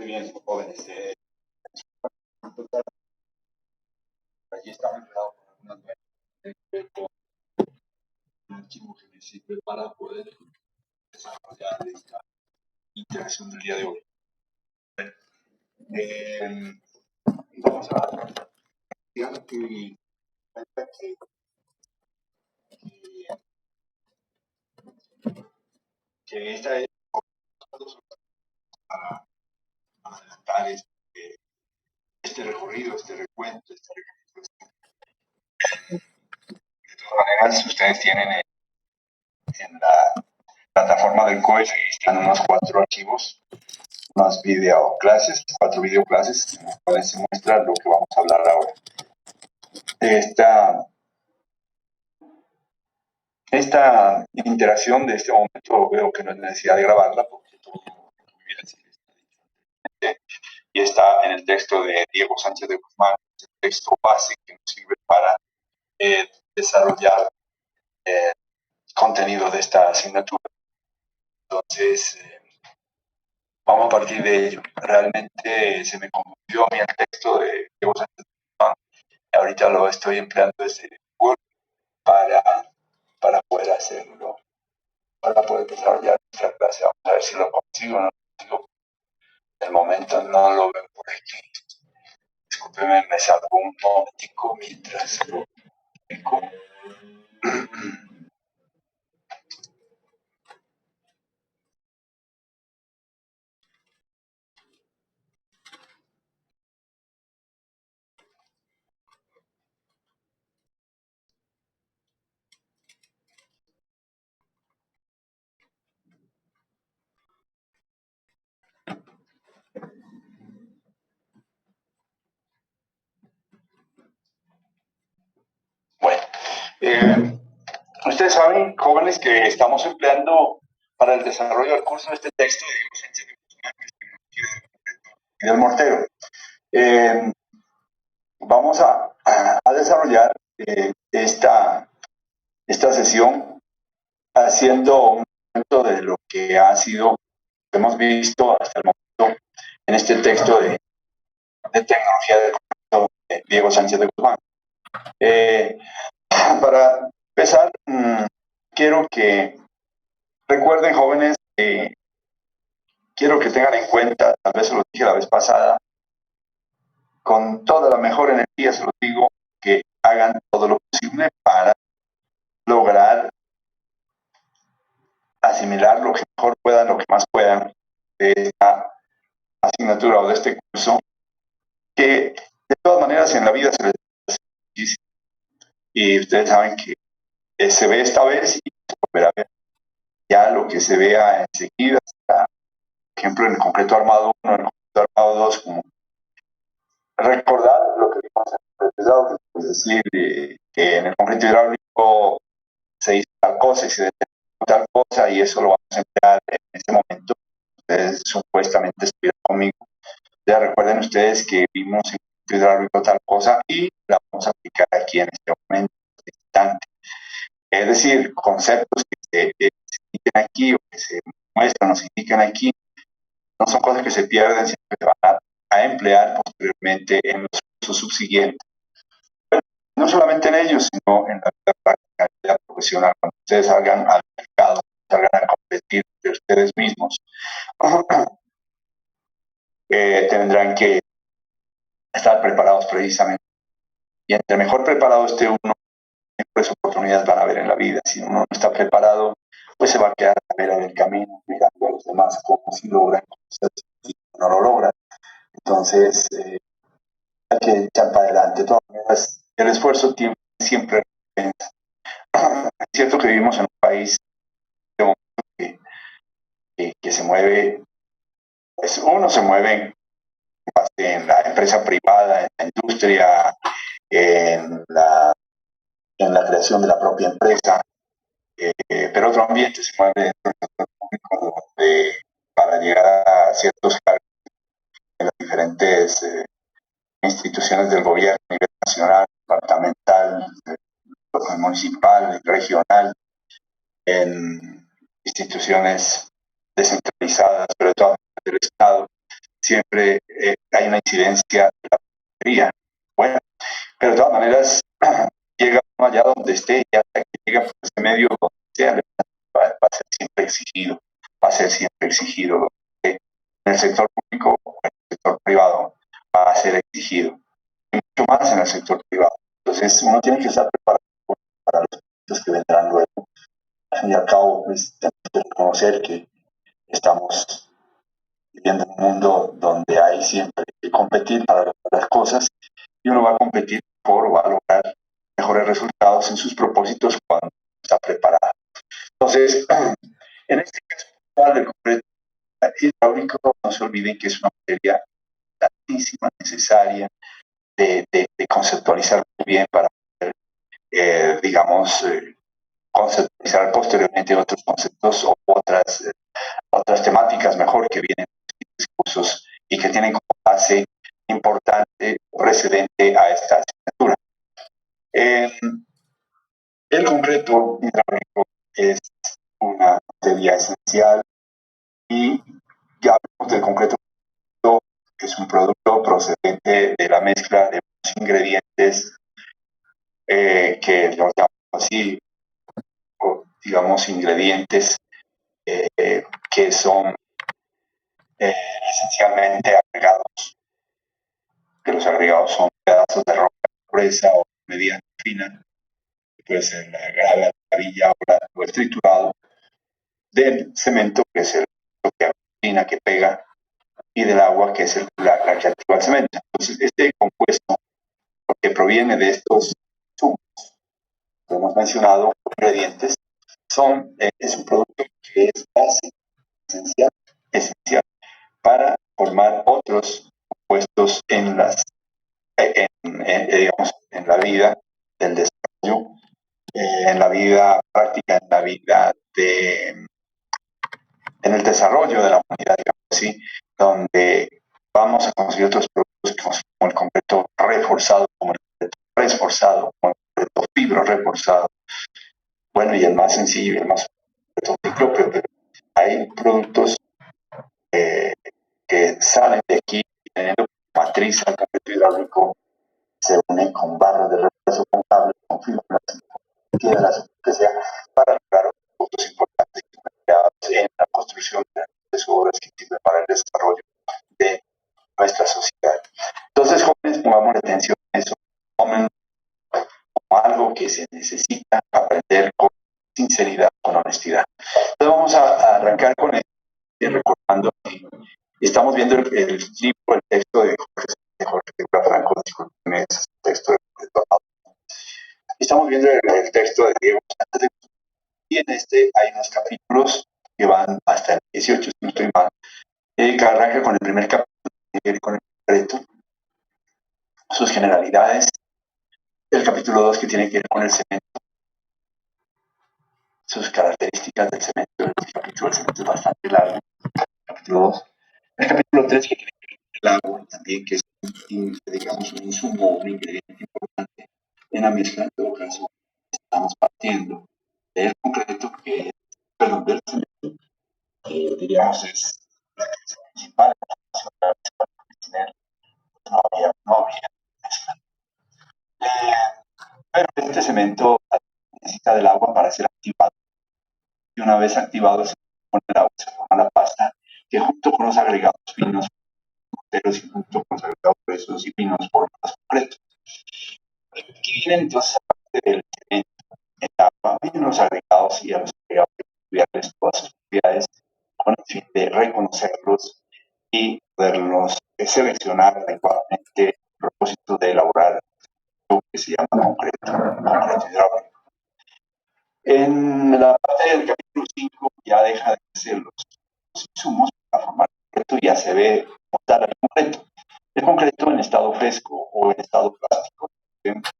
Muy bien, jóvenes. Allí está preparado con algunas un archivo que me sirve para poder desarrollar esta interacción del día de hoy. Vamos a digamos que esta es para adelantar este recorrido, este recuento, esta recapitulación. De todas maneras, ustedes tienen en la plataforma del COES están unos 4 archivos, unas videoclases, 4 videoclases, en las cuales se muestra lo que vamos a hablar ahora. Esta interacción de este momento veo que no es necesidad de grabarla porque todo lo que voy a decir está y está en el texto de Diego Sánchez de Guzmán, el texto base que nos sirve para desarrollar el contenido de esta asignatura. Entonces, vamos a partir de ello. Realmente se me confundió a mí el texto de Diego Sánchez de Guzmán y ahorita lo estoy empleando desde Word para poder hacerlo, para poder desarrollar nuestra clase. Vamos a ver si lo consigo o no lo consigo. De momento no lo veo por aquí. Discúlpeme, me salgo un momentico mientras lo explico. Bueno, ustedes saben, jóvenes, que estamos empleando para el desarrollo del curso este texto de Diego Sánchez de Guzmán, y del Mortero. Vamos a desarrollar esta sesión haciendo un recuento de lo que ha sido, que hemos visto hasta el momento en este texto de tecnología del concepto de Diego Sánchez de Guzmán. Para empezar, quiero que recuerden, jóvenes, quiero que tengan en cuenta, tal vez se lo dije la vez pasada, con toda la mejor energía se lo digo, que hagan todo lo posible para lograr asimilar lo que mejor puedan, lo que más puedan de esta asignatura o de este curso, que de todas maneras en la vida se les hace difícil. Y ustedes saben que se ve esta vez y se volverá a ver. Ya lo que se vea enseguida, por ejemplo, en el completo armado 1, en el completo armado 2, como recordar lo que vimos en el completo hidráulico, es decir, que en el completo hidráulico se hizo tal cosa y se determinó tal cosa, y eso lo vamos a emplear en este momento. Ustedes supuestamente estuvieron conmigo. Ya recuerden ustedes que vimos en el completo hidráulico tal cosa y la vamos a aplicar aquí en este momento, en este instante. Es decir, conceptos que se indican aquí o que se muestran o se indican aquí no son cosas que se pierden, sino que se van a emplear posteriormente en los cursos subsiguientes. Pero no solamente en ellos, sino en la vida práctica, en la vida profesional, cuando ustedes salgan al mercado, salgan a competir de ustedes mismos, tendrán que estar preparados precisamente. Y entre mejor preparado esté uno, mejores oportunidades van a haber en la vida. Si uno no está preparado, pues se va a quedar a vera del camino, mirando a los demás como si logran, como si no lo logran. Entonces, hay que echar para adelante. De todas maneras, el esfuerzo siempre recompensa. Es cierto que vivimos en un país que se mueve, pues uno se mueve en la empresa privada, en la industria, en la creación de la propia empresa, pero otro ambiente se mueve dentro del sector público para llegar a ciertos cargos en las diferentes instituciones del gobierno a nivel nacional, departamental, municipal, regional, en instituciones descentralizadas, pero de todas del Estado. siempre hay una incidencia de la batería. Bueno, pero de todas maneras, llega uno allá donde esté y hasta que llega por ese medio donde sea, va a ser siempre exigido, va a ser siempre exigido. En el sector público o en el sector privado va a ser exigido, y mucho más en el sector privado. Entonces, uno tiene que estar preparado para los proyectos que vendrán luego. Al fin y al cabo, pues, tenemos que reconocer que estamos viviendo en un mundo donde hay siempre que competir para las cosas y uno va a competir por o va a lograr mejores resultados en sus propósitos cuando está preparado. Entonces, en este caso del concreto hidráulico, no se olviden que es una materia altísima, necesaria de conceptualizar muy bien para poder, digamos, conceptualizar posteriormente otros conceptos o otras temáticas mejor que vienen en los cursos y que tienen como base importante precedente a esta asignatura. El concreto hidráulico es una materia esencial y ya hablamos del concreto, que es un producto procedente de la mezcla de unos ingredientes que los llamamos así, o digamos ingredientes que son esencialmente agregados, que los agregados son pedazos de roca gruesa o mediana fina, que puede ser la grava, la villa o el triturado del cemento, que es el que aglutina, que pega, y del agua, que es la que activa el cemento. Entonces, este compuesto, que proviene de estos insumos que hemos mencionado, ingredientes, es un producto que es básico, esencial para formar otros compuestos digamos, en la vida del desarrollo, en la vida práctica, en el desarrollo de la humanidad, digamos así, donde vamos a conseguir otros productos como el concreto reforzado, como el concreto reforzado, como el concreto fibro reforzado, bueno, y el más sencillo y el más propio, pero hay productos que salen de aquí teniendo matriz al concreto hidráulico, se unen con barras de refuerzo, con cables, con fibras, con piedras, que sea, para lograr puntos importantes en la construcción de obras que sirven para el desarrollo de nuestra sociedad. Entonces, jóvenes, pongamos atención a eso, tomen como algo que se necesita aprender con sinceridad, con honestidad. Entonces, vamos a arrancar con esto, recordando que estamos viendo el libro, el texto de Jorge Franco, discúlpeme, es el texto de estamos viendo el texto de Diego Sánchez, y en este hay unos capítulos que van hasta el 18, si no estoy mal, que arranca con el primer capítulo, con el concreto, sus generalidades, el capítulo 2 que tiene que ver con el cemento, sus características del cemento, el capítulo del cemento es bastante largo, el capítulo 2, el capítulo 3 que tiene que ver con el agua también, que es, digamos, un insumo, un ingrediente importante en la mezcla. En todo caso, estamos partiendo del concreto, perdón, del cemento, que diríamos es la acción principal para tener, no había mezcla. Pero este cemento necesita del agua para ser activado, y una vez activado se pone el agua, se forma la pasta, que junto con los agregados finos, morteros, y junto con los agregados gruesos y finos forman los concretos. Aquí viene entonces, aparte del cemento, el agua, vienen los agregados, y a los agregados hay que estudiarles todas sus propiedades con el fin de reconocerlos y poderlos seleccionar adecuadamente el propósito de elaborar lo que se llama concreto hidráulico. En la parte del capítulo 5 ya deja de ser los insumos para formar el concreto, ya se ve montar el concreto. El concreto en estado fresco o en estado plástico,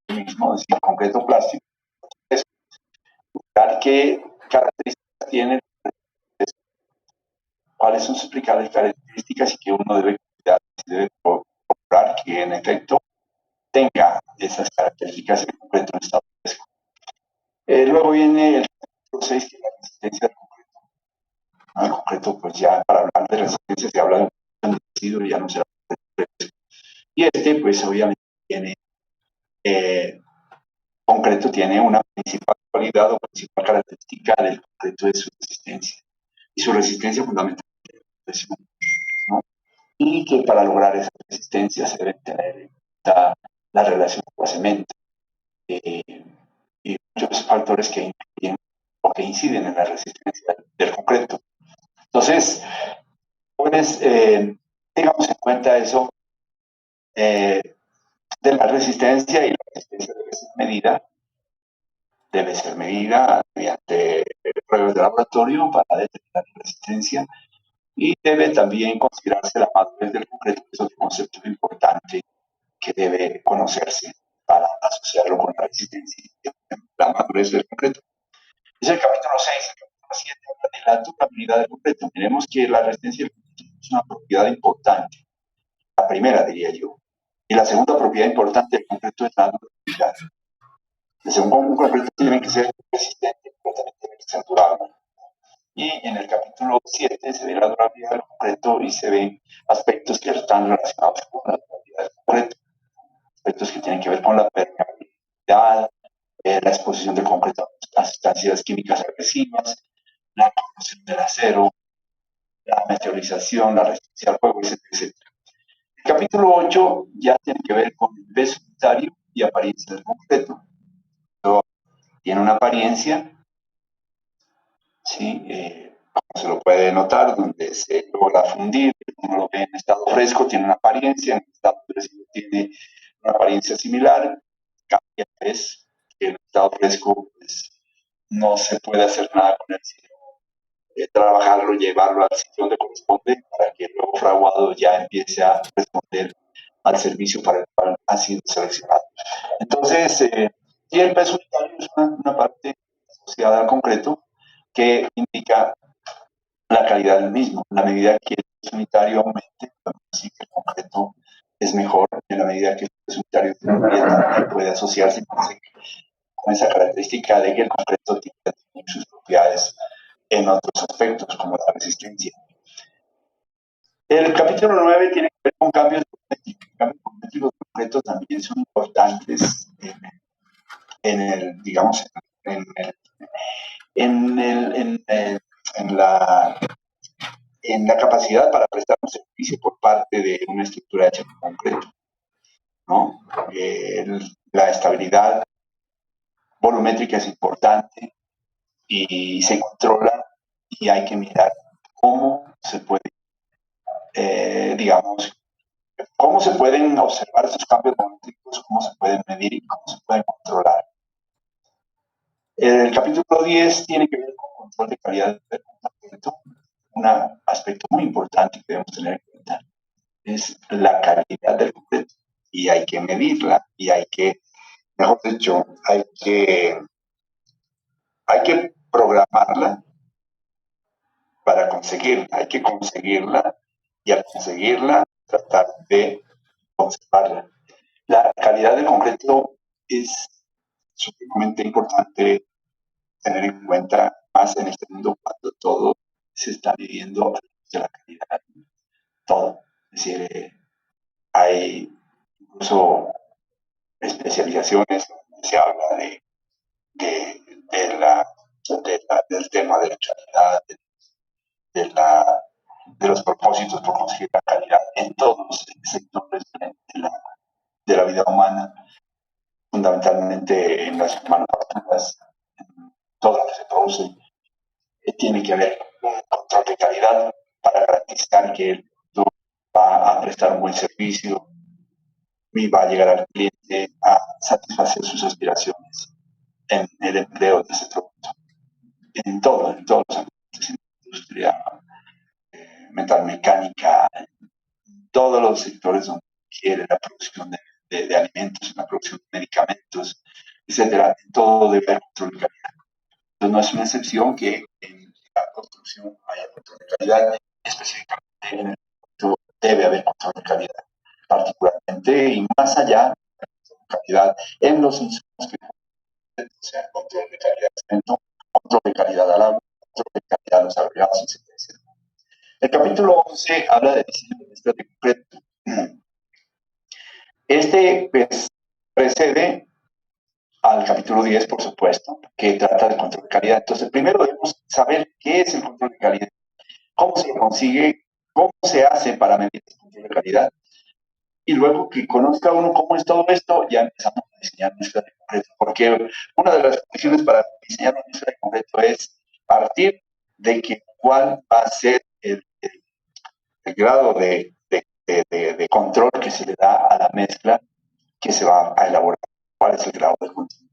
mismo decir concreto plástico, qué características tiene, cuáles son sus principales características, y que uno debe cuidar, debe procurar que en efecto tenga esas características en concreto en estado fresco. Luego viene el capítulo 6, que es la resistencia del concreto. El concreto, pues ya para hablar de resistencia se habla de un endurecido ya no será fresco. Y pues obviamente tiene, concreto tiene una principal cualidad o principal característica del concreto de su resistencia. Y su resistencia fundamentalmente es la presión, ¿no? Y que para lograr esa resistencia se debe tener en cuenta la relación con cemento eh, y muchos factores que influyen o que inciden en la resistencia del concreto. Entonces, pues, tengamos en cuenta eso eh, de la resistencia, y la resistencia debe ser medida mediante pruebas de laboratorio para determinar la resistencia, y debe también considerarse la madurez del concreto, que es otro concepto importante que debe conocerse para asociarlo con la resistencia, la madurez del concreto. Es el capítulo 6, el capítulo 7 habla de la durabilidad del concreto. Miremos que la resistencia del concreto es una propiedad importante, la primera diría yo. Y la segunda propiedad importante del concreto es la durabilidad. Un concreto tiene que ser resistente, pero también tiene que ser durable. Y en el capítulo 7 se ve la durabilidad del concreto y se ven aspectos que están relacionados con la durabilidad del concreto, aspectos que tienen que ver con la permeabilidad, la exposición del concreto a sustancias químicas agresivas, la corrosión del acero, la meteorización, la resistencia al fuego, etc, etcétera. El capítulo 8 ya tiene que ver con el peso unitario y apariencia del concreto. Tiene una apariencia, ¿sí? Como se lo puede notar, donde se logra fundir, uno lo ve en estado fresco, tiene una apariencia, en estado endurecido tiene una apariencia similar, cambia, es que en estado fresco pues, no se puede hacer nada con él, sino trabajarlo, llevarlo al sitio donde corresponde para que el nuevo fraguado ya empiece a responder al servicio para el cual ha sido seleccionado. Entonces, y el peso unitario es una parte asociada al concreto que indica la calidad del mismo. En la medida que el peso unitario aumente, así que el concreto es mejor. En la medida que el peso unitario disminuye, también puede asociarse con esa característica de que el concreto tiene sus propiedades en otros aspectos, como la resistencia. El capítulo 9 tiene que ver con cambios geométricos. Cambios geométricos concretos también son importantes en el, digamos, en, el, en, el, en la en la capacidad para prestar un servicio por parte de una estructura hecha con concreto, ¿no? La estabilidad volumétrica es importante y se controla, y hay que mirar cómo se puede, digamos, cómo se pueden observar esos cambios volumétricos, cómo se pueden medir y cómo se pueden controlar. El capítulo 10 tiene que ver con control de calidad del concreto. Un aspecto muy importante que debemos tener en cuenta es la calidad del concreto, y hay que medirla, y hay que, mejor dicho, hay que programarla para conseguirla, hay que conseguirla, y al conseguirla tratar de conservarla. La calidad del concreto es sumamente importante tener en cuenta, más en este mundo cuando todo se está midiendo de la calidad, todo. Es decir, hay incluso especializaciones donde se habla de, de la, del tema de la calidad, de, la, de los propósitos por conseguir la calidad en todos los sectores de la vida humana, fundamentalmente en las manufacturas, en todo lo que se produce. Tiene que haber un control de calidad para garantizar que el producto va a prestar un buen servicio y va a llegar al cliente a satisfacer sus aspiraciones en el empleo de ese producto. En todos los ambientes, en la industria, metalmecánica, en todos los sectores donde quiere la producción de alimentos, en la producción de medicamentos, etcétera, en todo debe haber control de calidad. Entonces no es una excepción que en la construcción haya control de calidad, específicamente en el producto debe haber control de calidad, particularmente y más allá de calidad en los insumos que o sea, control de calidad de cemento, control de calidad al agua, control de calidad de los agregados, etc. El capítulo 11 habla de diseño de mezcla de concreto. Este pues, precede al capítulo 10, por supuesto, que trata del control de calidad. Entonces, primero debemos saber qué es el control de calidad, cómo se consigue, cómo se hace para medir el control de calidad. Y luego que conozca uno cómo es todo esto, ya empezamos a diseñar mezcla de concreto. Porque una de las condiciones para diseñar una mezcla de concreto es partir de que cuál va a ser el grado de control que se le da a la mezcla que se va a elaborar. ¿Cuál es el grado de control?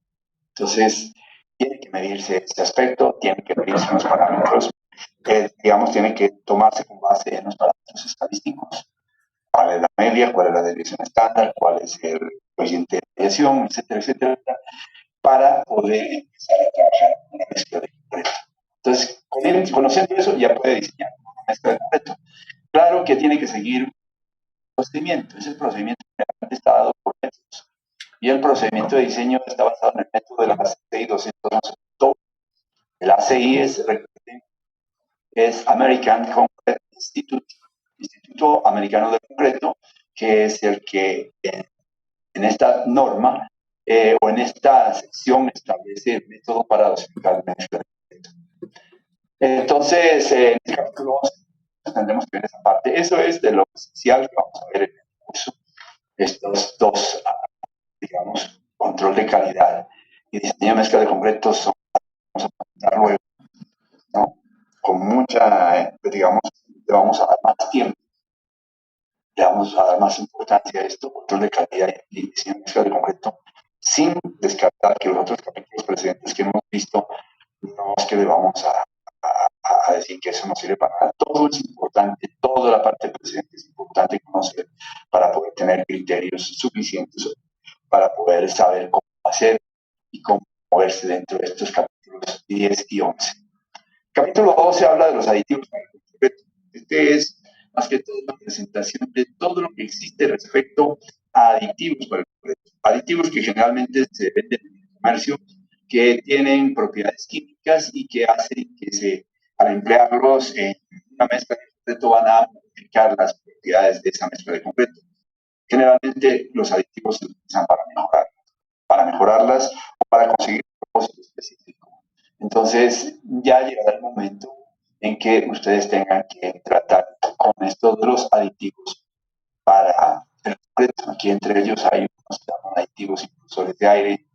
Entonces, tiene que medirse este aspecto, tiene que medirse unos parámetros, digamos, tiene que tomarse con base en los parámetros estadísticos, cuál es la media, cuál es la desviación estándar, cuál es el coeficiente de desviación, etcétera, etcétera, para poder empezar a trabajar una mezcla de concreto. Entonces, conociendo eso, ya puede diseñar una mezcla de concreto. Claro que tiene que seguir un procedimiento, ese procedimiento realmente está dado por métodos. Y el procedimiento de diseño está basado en el método de la ACI 211. El ACI es American Concrete Institute, Instituto Americano de Concreto, que es el que en esta norma o en esta sección establece el método para dosificar el mezcla de concreto. Entonces, en este capítulo 11 tendremos que ver esa parte. Eso es de lo esencial que vamos a ver en el curso. Estos dos, digamos, control de calidad y diseño de mezcla de concreto son, vamos a presentar luego, ¿no? Con mucha, digamos, le vamos a dar más tiempo, le vamos a dar más importancia a esto, control de calidad y diseño de mezcla de concreto, sin descartar que los otros capítulos precedentes que hemos visto, no es que le vamos a decir que eso no sirve para nada. Todo es importante, toda la parte presente es importante conocer para poder tener criterios suficientes para poder saber cómo hacer y cómo moverse dentro de estos capítulos 10 y 11. Capítulo 12 habla de los aditivos para el concreto. Este es más que todo una presentación de todo lo que existe respecto a aditivos para el concreto. Aditivos que generalmente se venden en el comercio, que tienen propiedades químicas y que hacen que al emplearlos en una mezcla de concreto van a modificar las propiedades de esa mezcla de concreto. Generalmente los aditivos se utilizan para mejorarlas o para conseguir un propósito específico. Entonces ya llegará el momento en que ustedes tengan que tratar con estos de los aditivos para el concreto. Aquí entre ellos hay unos que llaman aditivos impulsores de aire,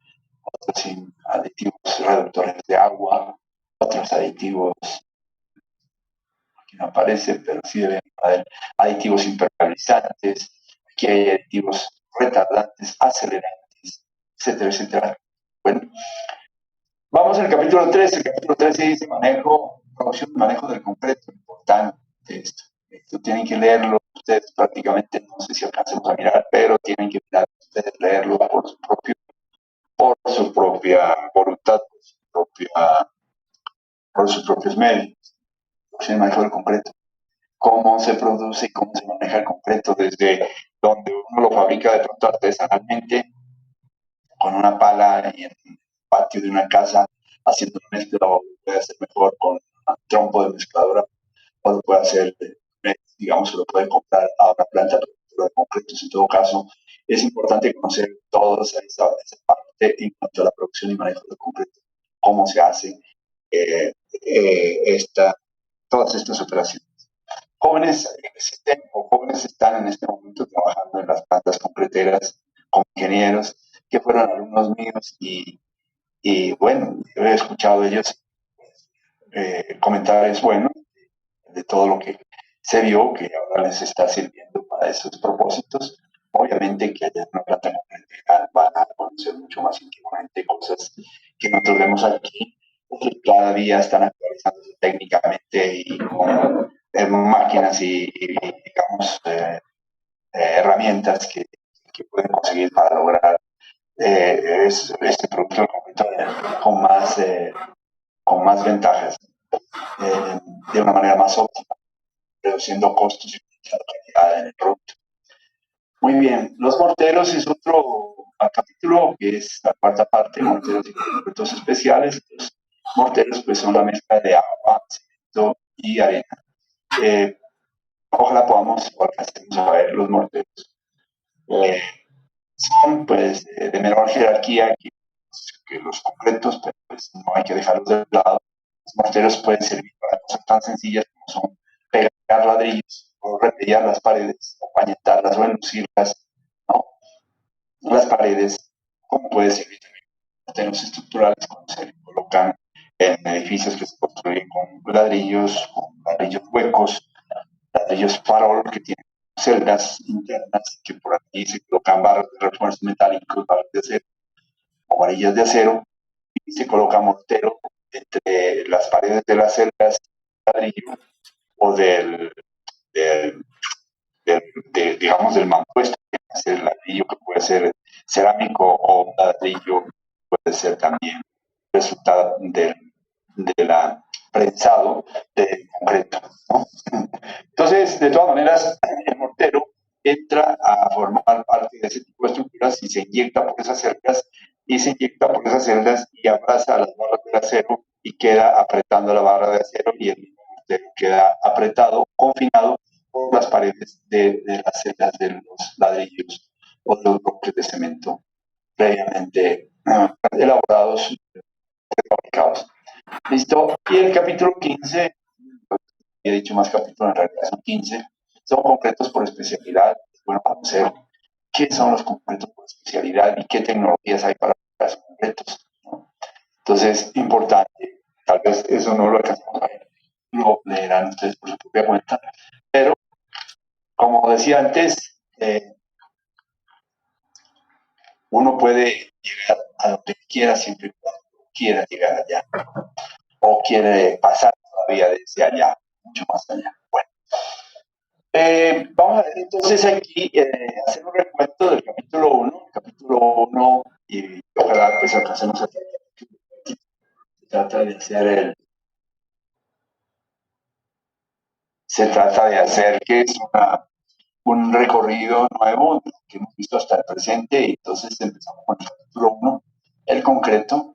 otros aditivos reductores de agua, otros aditivos, aquí no aparece, pero sí deben haber aditivos impermeabilizantes, aquí hay aditivos retardantes, acelerantes, etcétera, etcétera. Bueno, vamos al capítulo 13. El capítulo 13 dice manejo, producción y manejo del concreto. Importante esto. Esto tienen que leerlo ustedes prácticamente, no sé si alcancemos a mirar, pero tienen que mirar ustedes, leerlo por su propia voluntad, por sus propios medios. Producción y manejo del concreto. Cómo se produce y cómo se maneja el concreto desde donde uno lo fabrica de pronto artesanalmente con una pala y en el patio de una casa haciendo una mezcla, o puede hacer mejor con un trompo de mezcladora, o lo puede hacer, digamos, se lo puede comprar a una planta de concretos. En todo caso, es importante conocer toda esa parte en cuanto a la producción y manejo de concreto, cómo se hace todas estas operaciones. Jóvenes existen o jóvenes están en este momento trabajando en las plantas concreteras como ingenieros que fueron alumnos míos y bueno, he escuchado de ellos comentarios buenos de todo lo que se vio que ahora les está sirviendo para esos propósitos. Obviamente que allá en una planta concretera van a conocer mucho más íntimamente cosas que nosotros vemos aquí, porque cada día están actualizándose técnicamente y con máquinas y digamos, herramientas que pueden conseguir para lograr este producto concreto con más ventajas, de una manera más óptima, reduciendo costos y aumentando calidad en el producto. Muy bien, los morteros es otro capítulo que es la cuarta parte, morteros y concretos especiales. Los morteros pues son la mezcla de agua, cemento y arena. ojalá podamos o alcancemos a ver los morteros. Son pues de menor jerarquía que los concretos, pero pues no hay que dejarlos de lado. Los morteros pueden servir para cosas tan sencillas como son pegar ladrillos o repellar las paredes o pañetarlas o enlucirlas, ¿no? Las paredes, como puede servir también morteros estructurales cuando se colocan en edificios que se construyen con ladrillos huecos, ladrillos farol que tienen celdas internas que por aquí se colocan barras de refuerzos metálicos, barras de acero o varillas de acero y se coloca mortero entre las paredes de las celdas de ladrillo o del, digamos, del mampuesto, que puede ser ladrillo, que puede ser cerámico o ladrillo, puede ser también resultado de la prensado de concreto, ¿no? Entonces, de todas maneras, el mortero entra a formar parte de ese tipo de estructuras y se inyecta por esas celdas y se inyecta por esas celdas y abraza a las barras de acero y queda apretando la barra de acero y el mismo mortero queda apretado, confinado por las paredes de las celdas de los ladrillos o de los bloques de cemento previamente elaborados, fabricados. ¿Listo? Y el capítulo 15, he dicho más capítulos, en realidad son 15, son concretos por especialidad. Bueno, conocer qué son los concretos por especialidad y qué tecnologías hay para esos concretos, ¿no? Entonces, importante, tal vez eso no lo alcanzamos a ver, lo leerán ustedes por su propia cuenta, pero como decía antes, uno puede llegar a donde quiera siempre y cuando quiera llegar allá o quiere pasar todavía desde allá, mucho más allá. Bueno, vamos a ver entonces aquí, hacer un recuento del capítulo 1, y ojalá pues alcancemos a tener. Se trata de hacer se trata de hacer que es un recorrido nuevo que hemos visto hasta el presente, y entonces empezamos con el capítulo 1, el concreto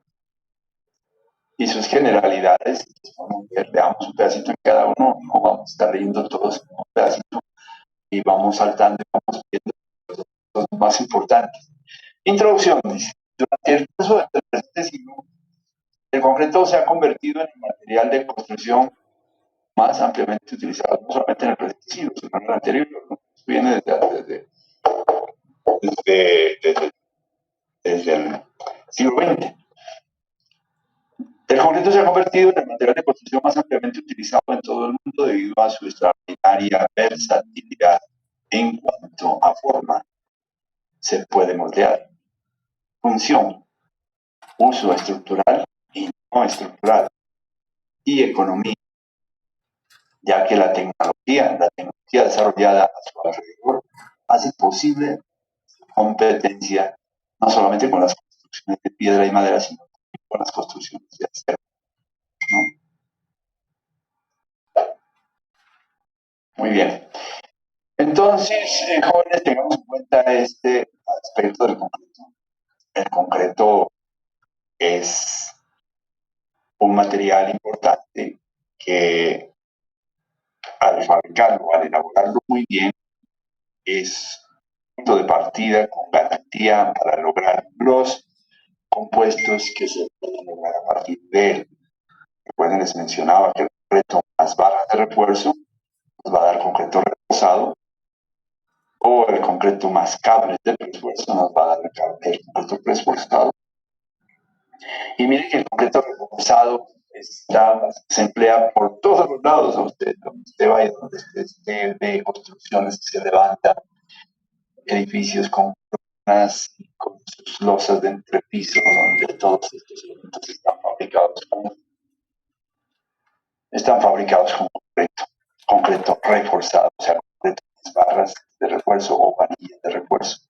y sus generalidades. Vamos a ver, veamos un pedacito en cada uno, no vamos a estar leyendo todos un pedacito y vamos saltando y vamos viendo los más importantes. Introducción, dice. Durante el curso del presente siglo, el concreto se ha convertido en el material de construcción más ampliamente utilizado, no solamente en el presente siglo, sino en el anterior. ¿No? Viene desde el siglo XX. El concreto se ha convertido en el material de construcción más ampliamente utilizado en todo el mundo debido a su extraordinaria versatilidad en cuanto a forma. Se puede moldear, función, uso estructural y no estructural, y economía, ya que la tecnología desarrollada a su alrededor hace posible su competencia no solamente con las construcciones de piedra y madera, sino también con las construcciones de acero, ¿no? Muy bien. Entonces, jóvenes, tengamos en cuenta este aspecto del concreto. El concreto es un material importante que al fabricarlo, al elaborarlo muy bien, es punto de partida con garantía para lograr los compuestos que se pueden lograr a partir de él. Recuerden, les mencionaba que el concreto más barras de refuerzo nos va a dar concreto reforzado, o el concreto más cables de refuerzo nos va a dar el concreto reforzado. Y miren que el concreto reforzado se emplea por todos los lados, donde usted vaya, donde usted esté, de construcciones que se levantan, edificios con columnas y con sus losas de entrepiso, donde todos estos elementos están fabricados con concreto reforzado, o sea, concreto con barras de refuerzo o varillas de refuerzo,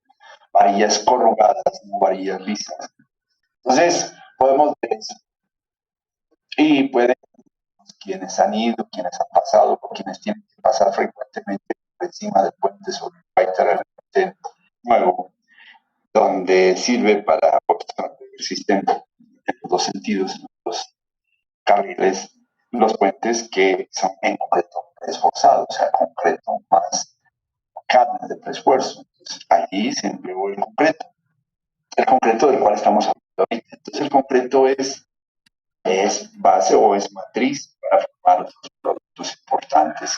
varillas corrugadas, no varillas lisas. Entonces, podemos ver eso. Y pueden, quienes han ido, quienes han pasado, o quienes tienen que pasar frecuentemente por encima del puente sobre el Paitara, el puente nuevo, donde sirve para mostrar que existen en los dos sentidos, en los dos carriles, los puentes que son en concreto esforzados, o sea, concreto más cargas de esfuerzo. Entonces, allí se empleó el concreto del cual estamos hablando ahorita. Entonces, el concreto es base o es matriz para formar los productos importantes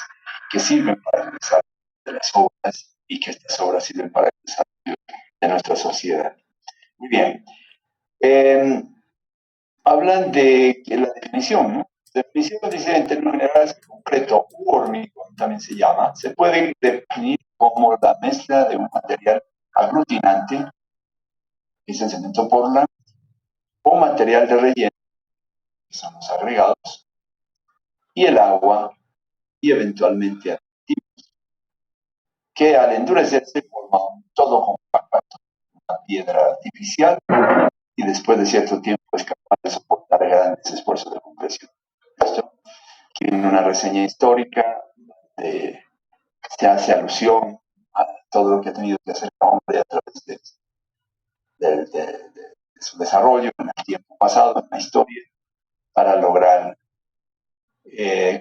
que sirven para el desarrollo de las obras y que estas obras sirven para el desarrollo de nuestra sociedad. Muy bien. Hablan de que la definición, ¿no? La definición dice en términos generales concreto u hormigón también se llama, se puede definir como la mezcla de un material aglutinante, que es el cemento Portland, o material de relleno, que son los agregados, y el agua y eventualmente aditivos, que al endurecerse forma un todo compacto, una piedra artificial, y después de cierto tiempo es capaz de soportar grandes esfuerzos de compresión. Esto tiene una reseña histórica donde se hace alusión a todo lo que ha tenido que hacer el hombre a través de su desarrollo en el tiempo pasado, en la historia, para lograr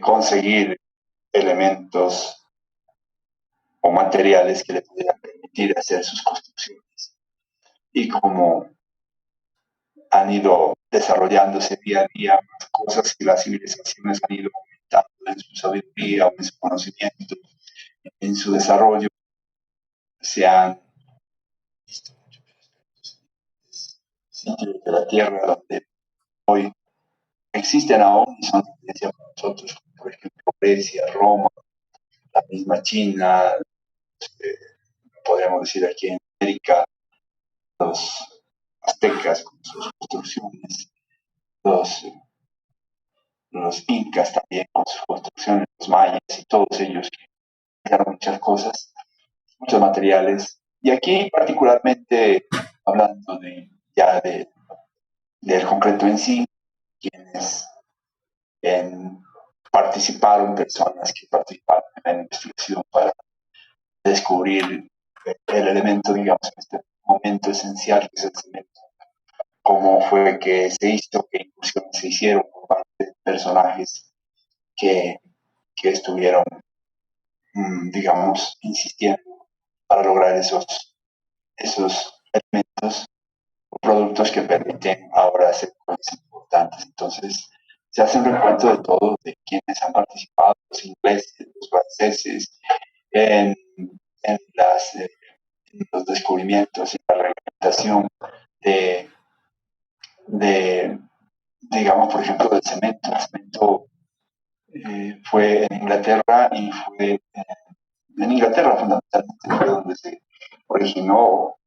conseguir elementos o materiales que le pudieran permitir hacer sus construcciones. Y como han ido desarrollándose día a día más cosas y las civilizaciones han ido aumentando en su sabiduría o en su conocimiento, en su desarrollo, se han visto muchos sitios de la Tierra donde hoy existen aún y son tendencia para nosotros, como por ejemplo Grecia, Roma, la misma China, eh, podríamos decir aquí en América, los aztecas con sus construcciones, los, los incas también con sus construcciones, los mayas y todos ellos que crearon muchas cosas, muchos materiales. Y aquí particularmente hablando del concreto en sí, quienes participaron, personas que participaron en la investigación para descubrir el elemento, digamos, en este momento esencial que es el cemento. Cómo fue que se hizo, qué incursiones se hicieron por parte de personajes que, que estuvieron, digamos, insistiendo para lograr esos elementos o productos que permiten ahora hacer cosas importantes. Entonces, se hace un recuento de todo, de quienes han participado, los ingleses, los franceses, en, en los descubrimientos y la reglamentación de, de, digamos, por ejemplo, del cemento. El cemento fue en Inglaterra y fue en Inglaterra fundamentalmente fue donde se originó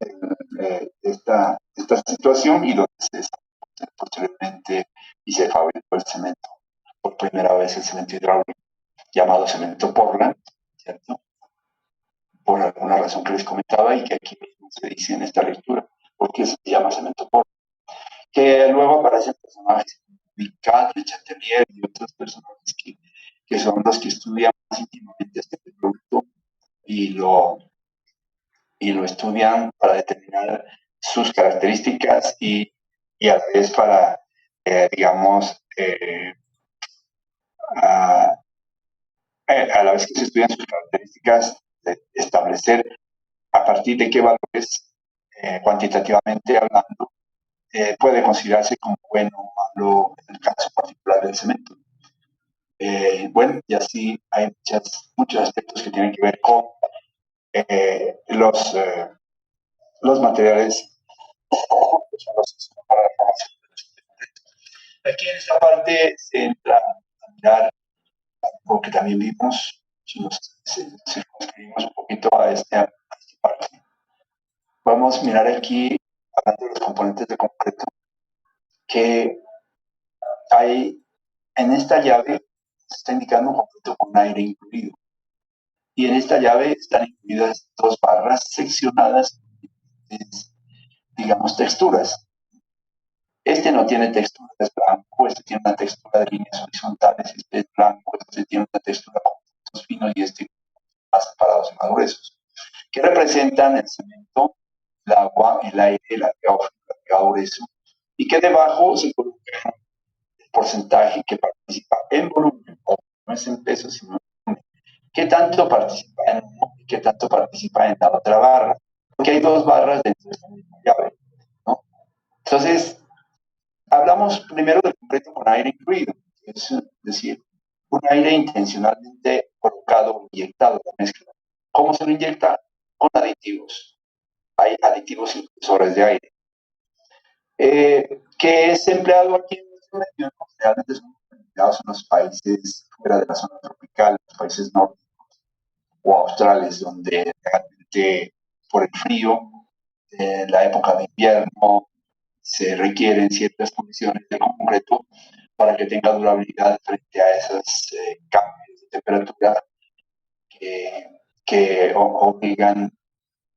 esta situación y donde se posteriormente y se fabricó el cemento. Por primera vez el cemento hidráulico llamado cemento Portland, ¿cierto? Por alguna razón que les comentaba y que aquí mismo se dice en esta lectura, porque se llama cemento Portland. Que luego aparecen personajes como Picard, Chatelier y otros personajes que son los que estudian más íntimamente este producto y lo estudian para determinar sus características y a la vez para, digamos, a, a la vez que se estudian sus características, de establecer a partir de qué valores, cuantitativamente hablando, puede considerarse como bueno o malo en el caso particular del cemento. Bueno, y así hay muchos aspectos que tienen que ver con eh, los, eh, los materiales que son los para la formación de los instrumentos. Aquí en esta parte se entra a mirar algo que también vimos, si nos circunscribimos un poquito a esta parte. Vamos a mirar aquí, hablando de los componentes de concreto, que hay en esta llave, se está indicando un concreto con aire incluido. Y en esta llave están incluidas dos barras seccionadas, digamos, texturas. Este no tiene textura, es blanco, este tiene una textura de líneas horizontales, este es blanco, este tiene una textura con puntos finos y este más separados y más gruesos, que representan el cemento, el agua, el aire, el agregado grueso, y que debajo se coloca el porcentaje que participa en volumen, o no es en peso, sino en volumen, qué tanto participa en uno y qué tanto participa en la otra barra, porque hay dos barras dentro de esta misma llave, ¿no? Entonces, hablamos primero del concreto con aire incluido, es decir, un aire intencionalmente colocado o inyectado en la mezcla. ¿Cómo se lo inyecta? Con aditivos. Hay aditivos impulsores de aire. Que es empleado aquí en nuestro medio, ¿no? Realmente son empleados en los países fuera de la zona tropical, los países nórdicos o australes, donde realmente por el frío, en la época de invierno, se requieren ciertas condiciones de concreto para que tenga durabilidad frente a esos cambios de temperatura que obligan,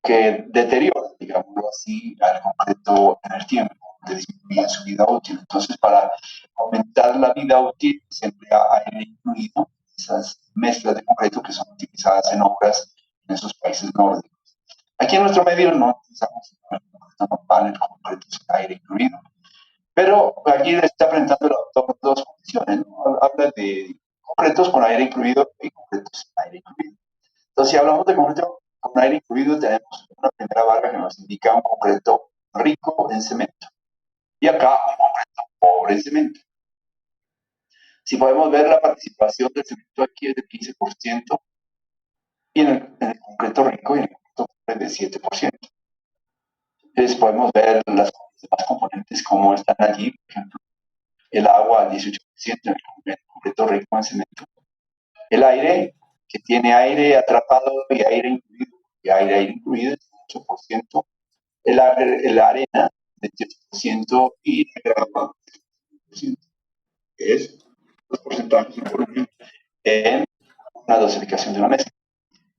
que deterioran, digámoslo así, al concreto en el tiempo, que disminuye su vida útil. Entonces, para aumentar la vida útil, se emplea aire incluido, esas mezclas de concreto que son utilizadas en obras en esos países nórdicos. Aquí en nuestro medio no utilizamos el concreto normal, el concreto sin aire incluido, pero aquí está presentando el autor dos condiciones, ¿no? Habla de concretos con aire incluido y concretos sin aire incluido. Entonces, si hablamos de concreto con aire incluido, tenemos una primera barra que nos indica un concreto rico en cemento. Y acá un concreto pobre en cemento. Si podemos ver la participación del cemento aquí es del 15% y en el concreto rico y en el concreto pobre de 7%. Entonces podemos ver las demás componentes como están allí, por ejemplo, el agua al 18% en el concreto rico en cemento. El aire, que tiene aire atrapado y aire incluido, y aire incluido es 8%. La arena, 28% y la grava, 10%. Es los porcentajes de volumen en una dosificación de una mezcla.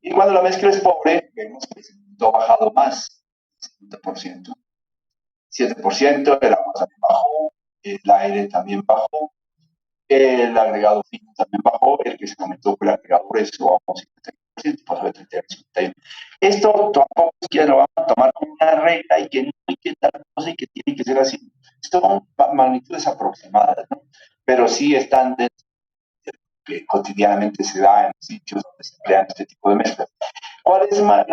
Y cuando la mezcla es pobre, vemos que el cemento ha bajado más, 50%, 7%, el agua también bajó, el aire también bajó, el agregado fino también bajó, el que se aumentó fue el agregado grueso, vamos, 50%, pasó de 31 a 51. Esto tampoco es que lo vamos a tomar como una regla y que no hay que tal cosa y que tiene que ser así. Esto son magnitudes aproximadas, ¿no? Pero sí están dentro de lo que cotidianamente se da en los sitios donde se emplean este tipo de mezclas. ¿Cuál es la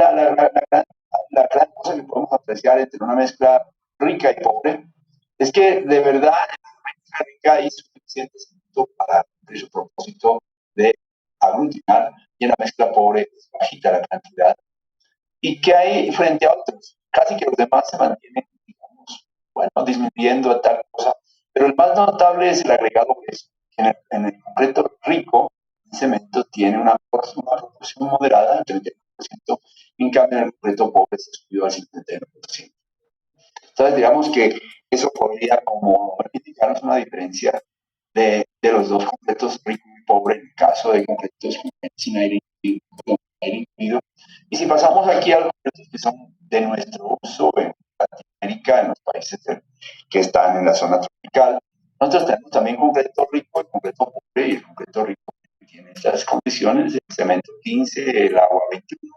gran cosa que podemos apreciar entre una mezcla rica y pobre? Es que de verdad rica hay suficiente cemento para cumplir su propósito de aglutinar y en la mezcla pobre es bajita la cantidad. ¿Y qué hay frente a otros? Casi que los demás se mantienen, digamos, bueno, disminuyendo a tal cosa, pero el más notable es el agregado grueso. En el concreto rico, el cemento tiene una proporción moderada, el 31%, en cambio en el concreto pobre se subió al 59%. Entonces, digamos que eso podría como indicarnos una diferencia de los dos concretos rico y pobre en el caso de concretos sin aire incluido. Y si pasamos aquí a los concretos que son de nuestro uso en Latinoamérica, en los países que están en la zona tropical, nosotros tenemos también concreto rico, el concreto pobre y el concreto rico que tiene estas condiciones, el cemento 15, el agua 21,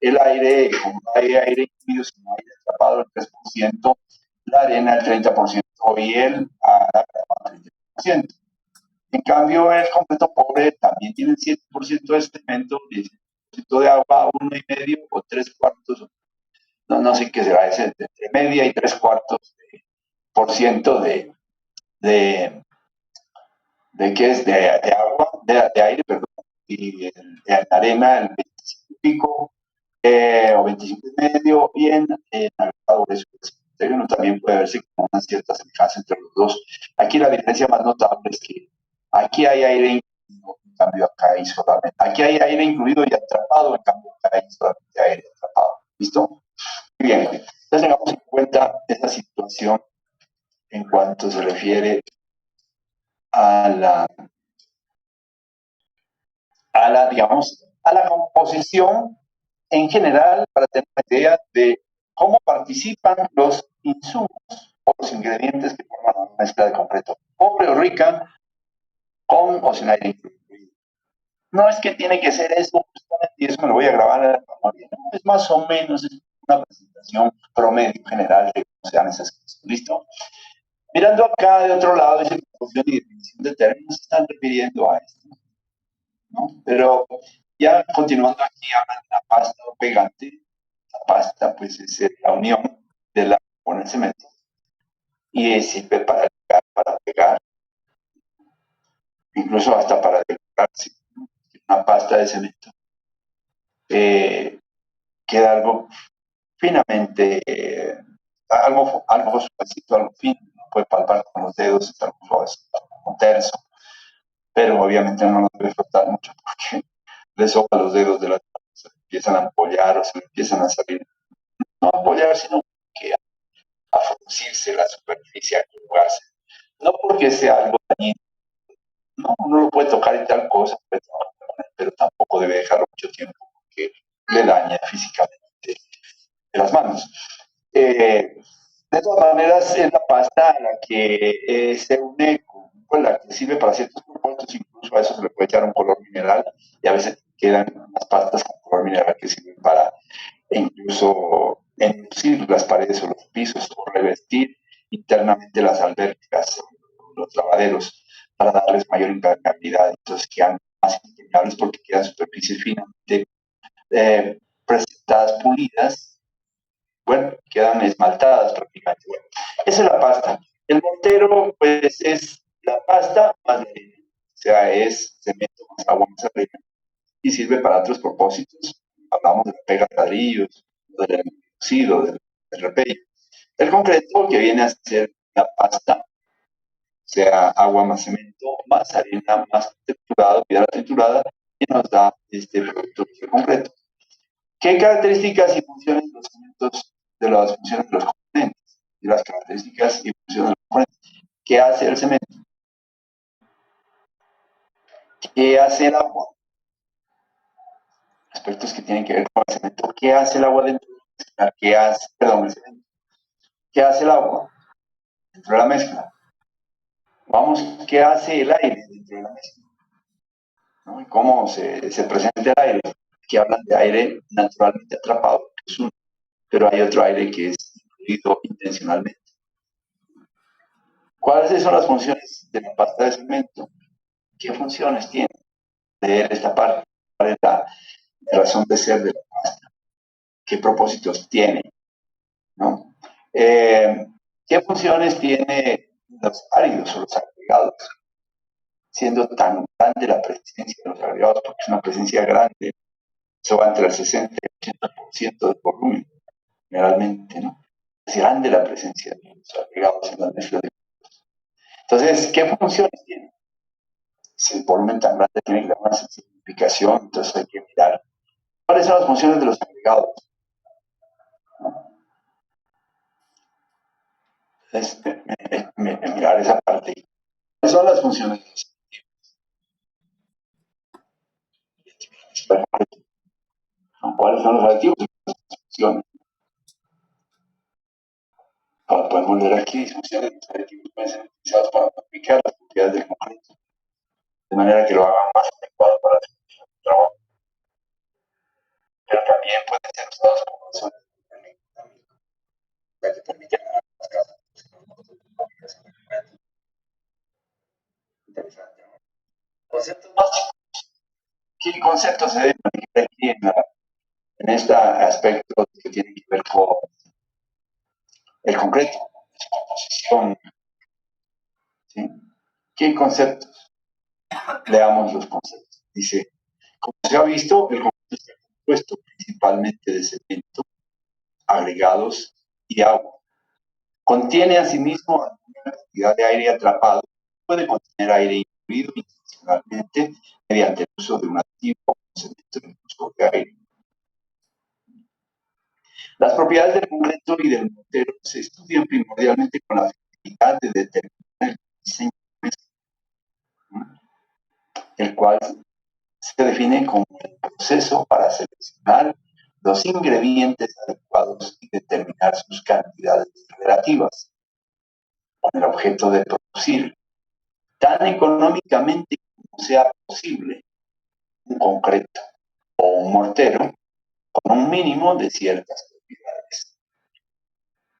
el aire, como no hay aire incluido, sino aire atrapado el 3%, la arena el 30% y el agua el 30%. En cambio, el concreto pobre también tiene el 7% de cemento, 10% de agua, 1,5 o 3 cuartos, no sé qué será ese, entre media y 3 cuartos por ciento de, de qué es, de agua, de aire, perdón, y en arena el 25 y pico, o 25,5, y en agregado grueso uno también puede verse como una cierta semejanza entre los dos. Aquí la diferencia más notable es que aquí hay aire incluido, en cambio acá hay solamente. Aquí hay aire incluido y atrapado, en cambio acá hay solamente aire atrapado. ¿Listo? Muy bien. Entonces tengamos en cuenta esta situación en cuanto se refiere a digamos, a la composición en general para tener una idea de cómo participan los insumos o los ingredientes que forman una mezcla de concreto, pobre o rica, con o sin aire incluido. No es que tiene que ser eso, y eso me lo voy a grabar en la memoria, no, es más o menos una presentación promedio general de cómo se dan esas cosas. ¿Listo? Mirando acá de otro lado, dice composición y definición de términos, se están refiriendo a esto, ¿no? Pero Ya continuando aquí, hablan de la pasta o pegante. La pasta, pues, es la unión del agua con el cemento y sirve para ligar, para pegar, incluso hasta para decorar. Si una pasta de cemento eh, queda algo finamente, algo suavecito, algo fino, no puede palpar con los dedos, está algo suavecito, algo terso, pero obviamente no lo debe frotar mucho porque le sopa los dedos de las manos, se le empiezan a ampollar o se le empiezan a salir, no a ampollar, sino que a fruncirse la superficie, a jugarse. No porque sea algo dañino, no, uno lo puede tocar y tal cosa, pero tampoco debe dejarlo mucho tiempo porque le daña físicamente las manos. De todas maneras, es la pasta a la que se une con la que sirve para ciertos propósitos, incluso a eso se le puede echar un color mineral y a veces quedan unas pastas con color mineral que sirven para incluso enlucir las paredes o los pisos o revestir internamente las albercas o los lavaderos para darles mayor impermeabilidad. Entonces quedan más impermeables porque quedan superficies finamente presentadas, pulidas, bueno, quedan esmaltadas prácticamente. Bueno, esa es la pasta. El mortero, pues, es la pasta más la arena. O sea, es cemento más agua más arena. Y sirve para otros propósitos. Hablamos de la pega de ladrillos, del enlucido, del repello. El concreto, que viene a ser la pasta, sea agua más cemento, más arena, más triturada, piedra triturada, y nos da este producto que es el concreto. ¿Qué características y funciones de los elementos, de las funciones de los componentes? Y las características y funciones de los componentes. ¿Qué hace el cemento? ¿Qué hace el agua? Aspectos que tienen que ver con el cemento. ¿Qué hace el agua dentro de la mezcla? ¿Qué hace, perdón, el cemento? ¿Qué hace el agua dentro de la mezcla? Vamos, ¿qué hace el aire dentro de la mezcla? ¿No? ¿Y cómo se presenta el aire? Aquí hablan de aire naturalmente atrapado, que es uno, pero hay otro aire que es incluido intencionalmente. ¿Cuáles son las funciones de la pasta de cemento? ¿Qué funciones tiene? Leer esta parte. ¿Cuál es la razón de ser de la pasta? ¿Qué propósitos tiene? ¿No? ¿Qué funciones tiene los áridos o los agregados? Siendo tan grande la presencia de los agregados, porque es una presencia grande, eso va entre el 60 y el 80% del volumen, generalmente, ¿no? Es grande la presencia de los agregados en la mezcla de. Entonces, ¿qué funciones tiene? Si el volumen tan grande tiene que dar una significación, entonces hay que mirar cuáles son las funciones de los agregados. Entonces, mirar esa parte. ¿Cuáles son las funciones de los aditivos? ¿Cuáles son los aditivos y las funciones? Podemos leer aquí funciones de los aditivos pueden ser utilizados para modificar las propiedades del concreto, de manera que lo hagan más adecuado para su trabajo, pero también pueden ser usados como razones ya que permiten las casas. Interesante. Conceptos básicos. ¿Qué conceptos se deben manejar aquí en este aspecto que tiene que ver con el concreto, su composición? ¿Sí? ¿Qué conceptos? Leamos los conceptos. Dice, como se ha visto, el concreto está compuesto principalmente de cemento, agregados y agua. Contiene asimismo alguna cantidad de aire atrapado. Puede contener aire incluido intencionalmente mediante el uso de un activo o cemento incluso de aire. Las propiedades del concreto y del mortero se estudian primordialmente con la finalidad de determinar el diseño, el cual se define como el proceso para seleccionar los ingredientes adecuados y determinar sus cantidades relativas, con el objeto de producir tan económicamente como sea posible un concreto o un mortero con un mínimo de ciertas propiedades.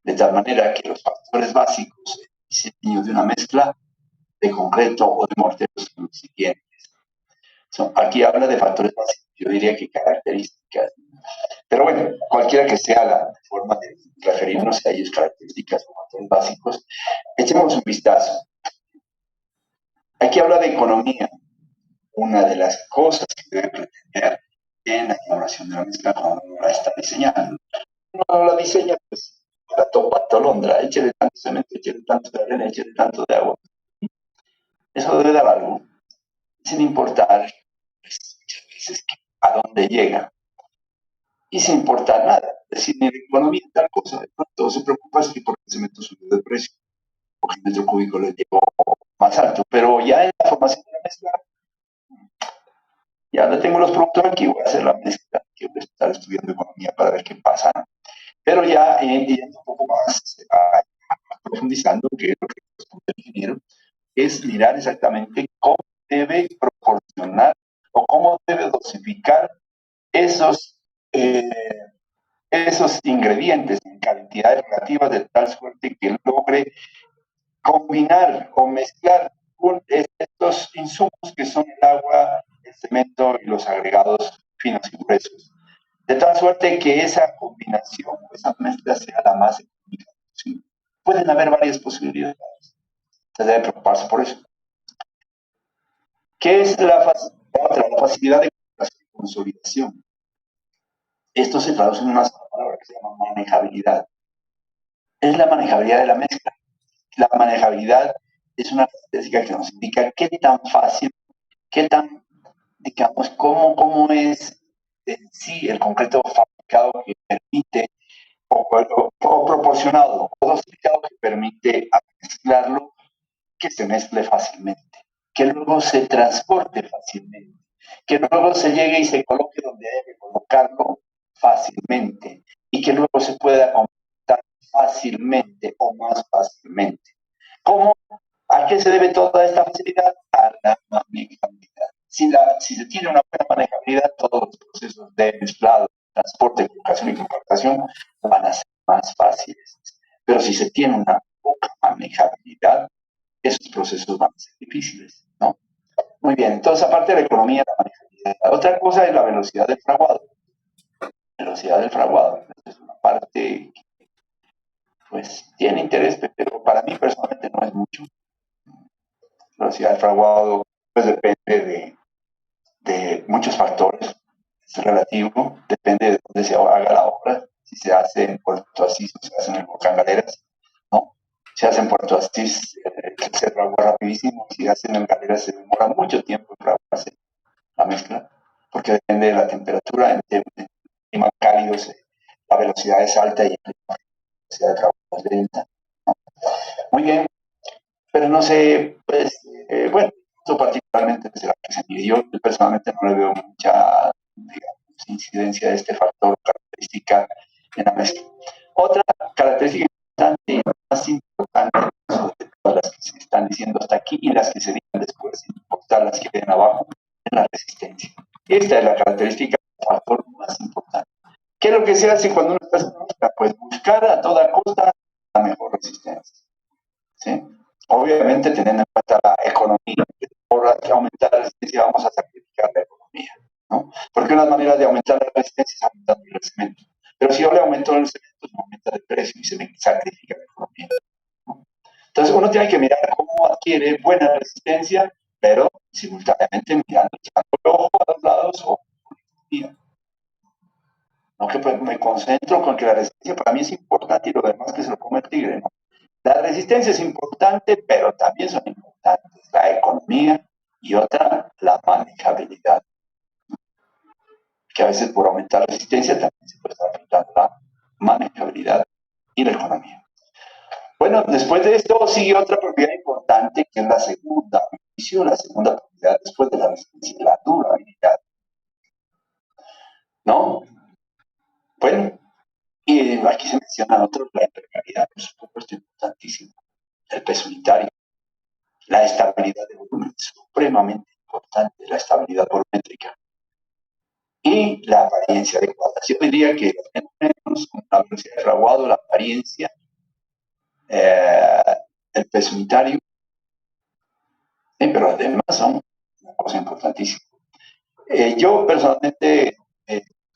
De tal manera que los factores básicos del diseño de una mezcla de concreto o de mortero son los siguientes. Aquí habla de factores básicos. yo diría que características. Pero bueno, cualquiera que sea la forma de referirnos a ellos, características o factores básicos, echemos un vistazo. Aquí habla de economía. Una de las cosas que debe pretender en la elaboración de la mezcla cuando uno la está diseñando. No la diseña, pues la topa tolondra, échale tanto cemento, échale tanto de arena, échale tanto de agua. Eso debe dar algo, sin importar pues, muchas veces a dónde llega y sin importar nada. Es decir, ni la economía tal cosa, de pronto se preocupa es que porque el cemento subió de precio, porque el metro cúbico le llegó más alto, pero ya en la formación de la mezcla, ya le tengo los productos aquí, voy a hacer la mezcla, que voy a estar estudiando economía para ver qué pasa. Pero ya yendo un poco más profundizando, que es lo que responde el ingeniero, es mirar exactamente cómo debe proporcionar o cómo debe dosificar esos, eh, esos ingredientes en cantidades relativas de tal suerte que logre combinar o mezclar estos insumos que son el agua, el cemento y los agregados finos y gruesos. De tal suerte que esa combinación, esa mezcla sea la más económica posible. Pueden haber varias posibilidades. Se debe preocuparse por eso. ¿Qué es la facilidad de consolidación? Esto se traduce en una palabra que se llama manejabilidad. Es la manejabilidad de la mezcla. La manejabilidad es una característica que nos indica qué tan fácil, qué tan, digamos, cómo es en sí el concreto fabricado que permite o proporcionado o dosificado que permite mezclarlo, que se mezcle fácilmente, que luego se transporte fácilmente, que luego se llegue y se coloque donde haya que colocarlo fácilmente y que luego se pueda completar fácilmente o más fácilmente. ¿Cómo? ¿A qué se debe toda esta facilidad? A la manejabilidad. Si se tiene una buena manejabilidad, todos los procesos de mezclado, transporte, colocación y compactación van a ser más fáciles. Pero si se tiene una poca manejabilidad, esos procesos van a ser difíciles, ¿no? Muy bien, entonces aparte de la economía, la manejabilidad. La otra cosa es la velocidad del fraguado. Velocidad del fraguado es una parte que pues tiene interés, pero para mí personalmente no es mucho. La velocidad del fraguado pues depende de muchos factores, es relativo, depende de dónde se haga la obra, si se hace en Puerto Asís o se hace en el Volcán Galeras, ¿no? Se hace en Puerto Asís, se fragua rapidísimo, si se hace en el Galeras se demora mucho tiempo en fraguarse la mezcla, porque depende de la temperatura, en clima cálido la velocidad es alta y la velocidad de fraguado es lenta, ¿no? Muy bien, pero no sé, pues, bueno, eso particularmente desde la que se midió, yo personalmente no le veo mucha, digamos, incidencia de este factor característica en la mezcla. Otra característica importante y más importante de todas las que se están diciendo hasta aquí y las que se digan después, sin importar las que queden abajo, es la resistencia. Esta es la característica, el factor más importante. ¿Qué es lo que se hace cuando uno está haciendo mezcla? Pues buscar a toda costa la mejor resistencia, ¿sí? Obviamente teniendo en cuenta la economía, por aumentar la resistencia vamos a sacrificar la economía, ¿no? Porque una manera de aumentar la resistencia es aumentando el cemento. Pero si yo le aumento el cemento, me aumenta de precio y se me sacrifica la economía, ¿no? Entonces uno tiene que mirar cómo adquiere buena resistencia, pero simultáneamente mirando, echando el ojo a los lados o economía. No que pues, me concentro con que la resistencia para mí es importante y lo demás que se lo come el tigre, ¿no? La resistencia es importante, pero también son importantes la economía y otra, la manejabilidad. Que a veces por aumentar resistencia también se puede estar afectando la manejabilidad y la economía. Bueno, después de esto sigue otra propiedad importante que es la segunda, la segunda propiedad después de la resistencia, la durabilidad. ¿No? Bueno, y aquí se menciona otro, la impermeabilidad, por supuesto, importantísimo. El peso unitario. La estabilidad de volumen es supremamente importante, la estabilidad volumétrica. Y la apariencia adecuada. Yo diría que menos con la velocidad de fraguado, la apariencia, el peso unitario, pero además son una cosa importantísima. Yo personalmente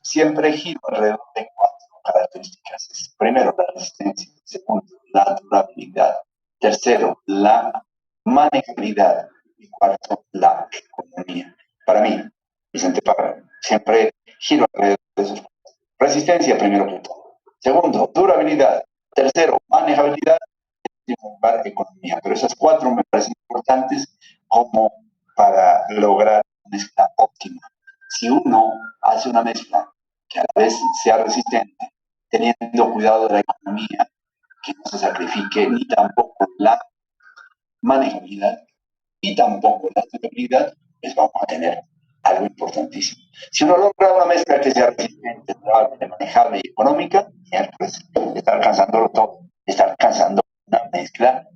siempre giro alrededor de cuatro características. Primero, la resistencia. Segundo, la durabilidad. Tercero, la manejabilidad. Y cuarto, la economía. Para mí, Vicente Parra, siempre giro alrededor de esos cuatro. Resistencia, primero que todo. Segundo, durabilidad. Tercero, manejabilidad. Y en lugar, economía. Pero esas cuatro me parecen importantes como para lograr una mezcla óptima. Si uno hace una mezcla que a la vez sea resistente, teniendo cuidado de la economía, que no se sacrifique ni tampoco la manejabilidad y tampoco la durabilidad, pues vamos a tener algo importantísimo. Si uno logra una mezcla que sea resistente, durable, manejable y económica, pues está alcanzándolo todo, está alcanzando una mezcla,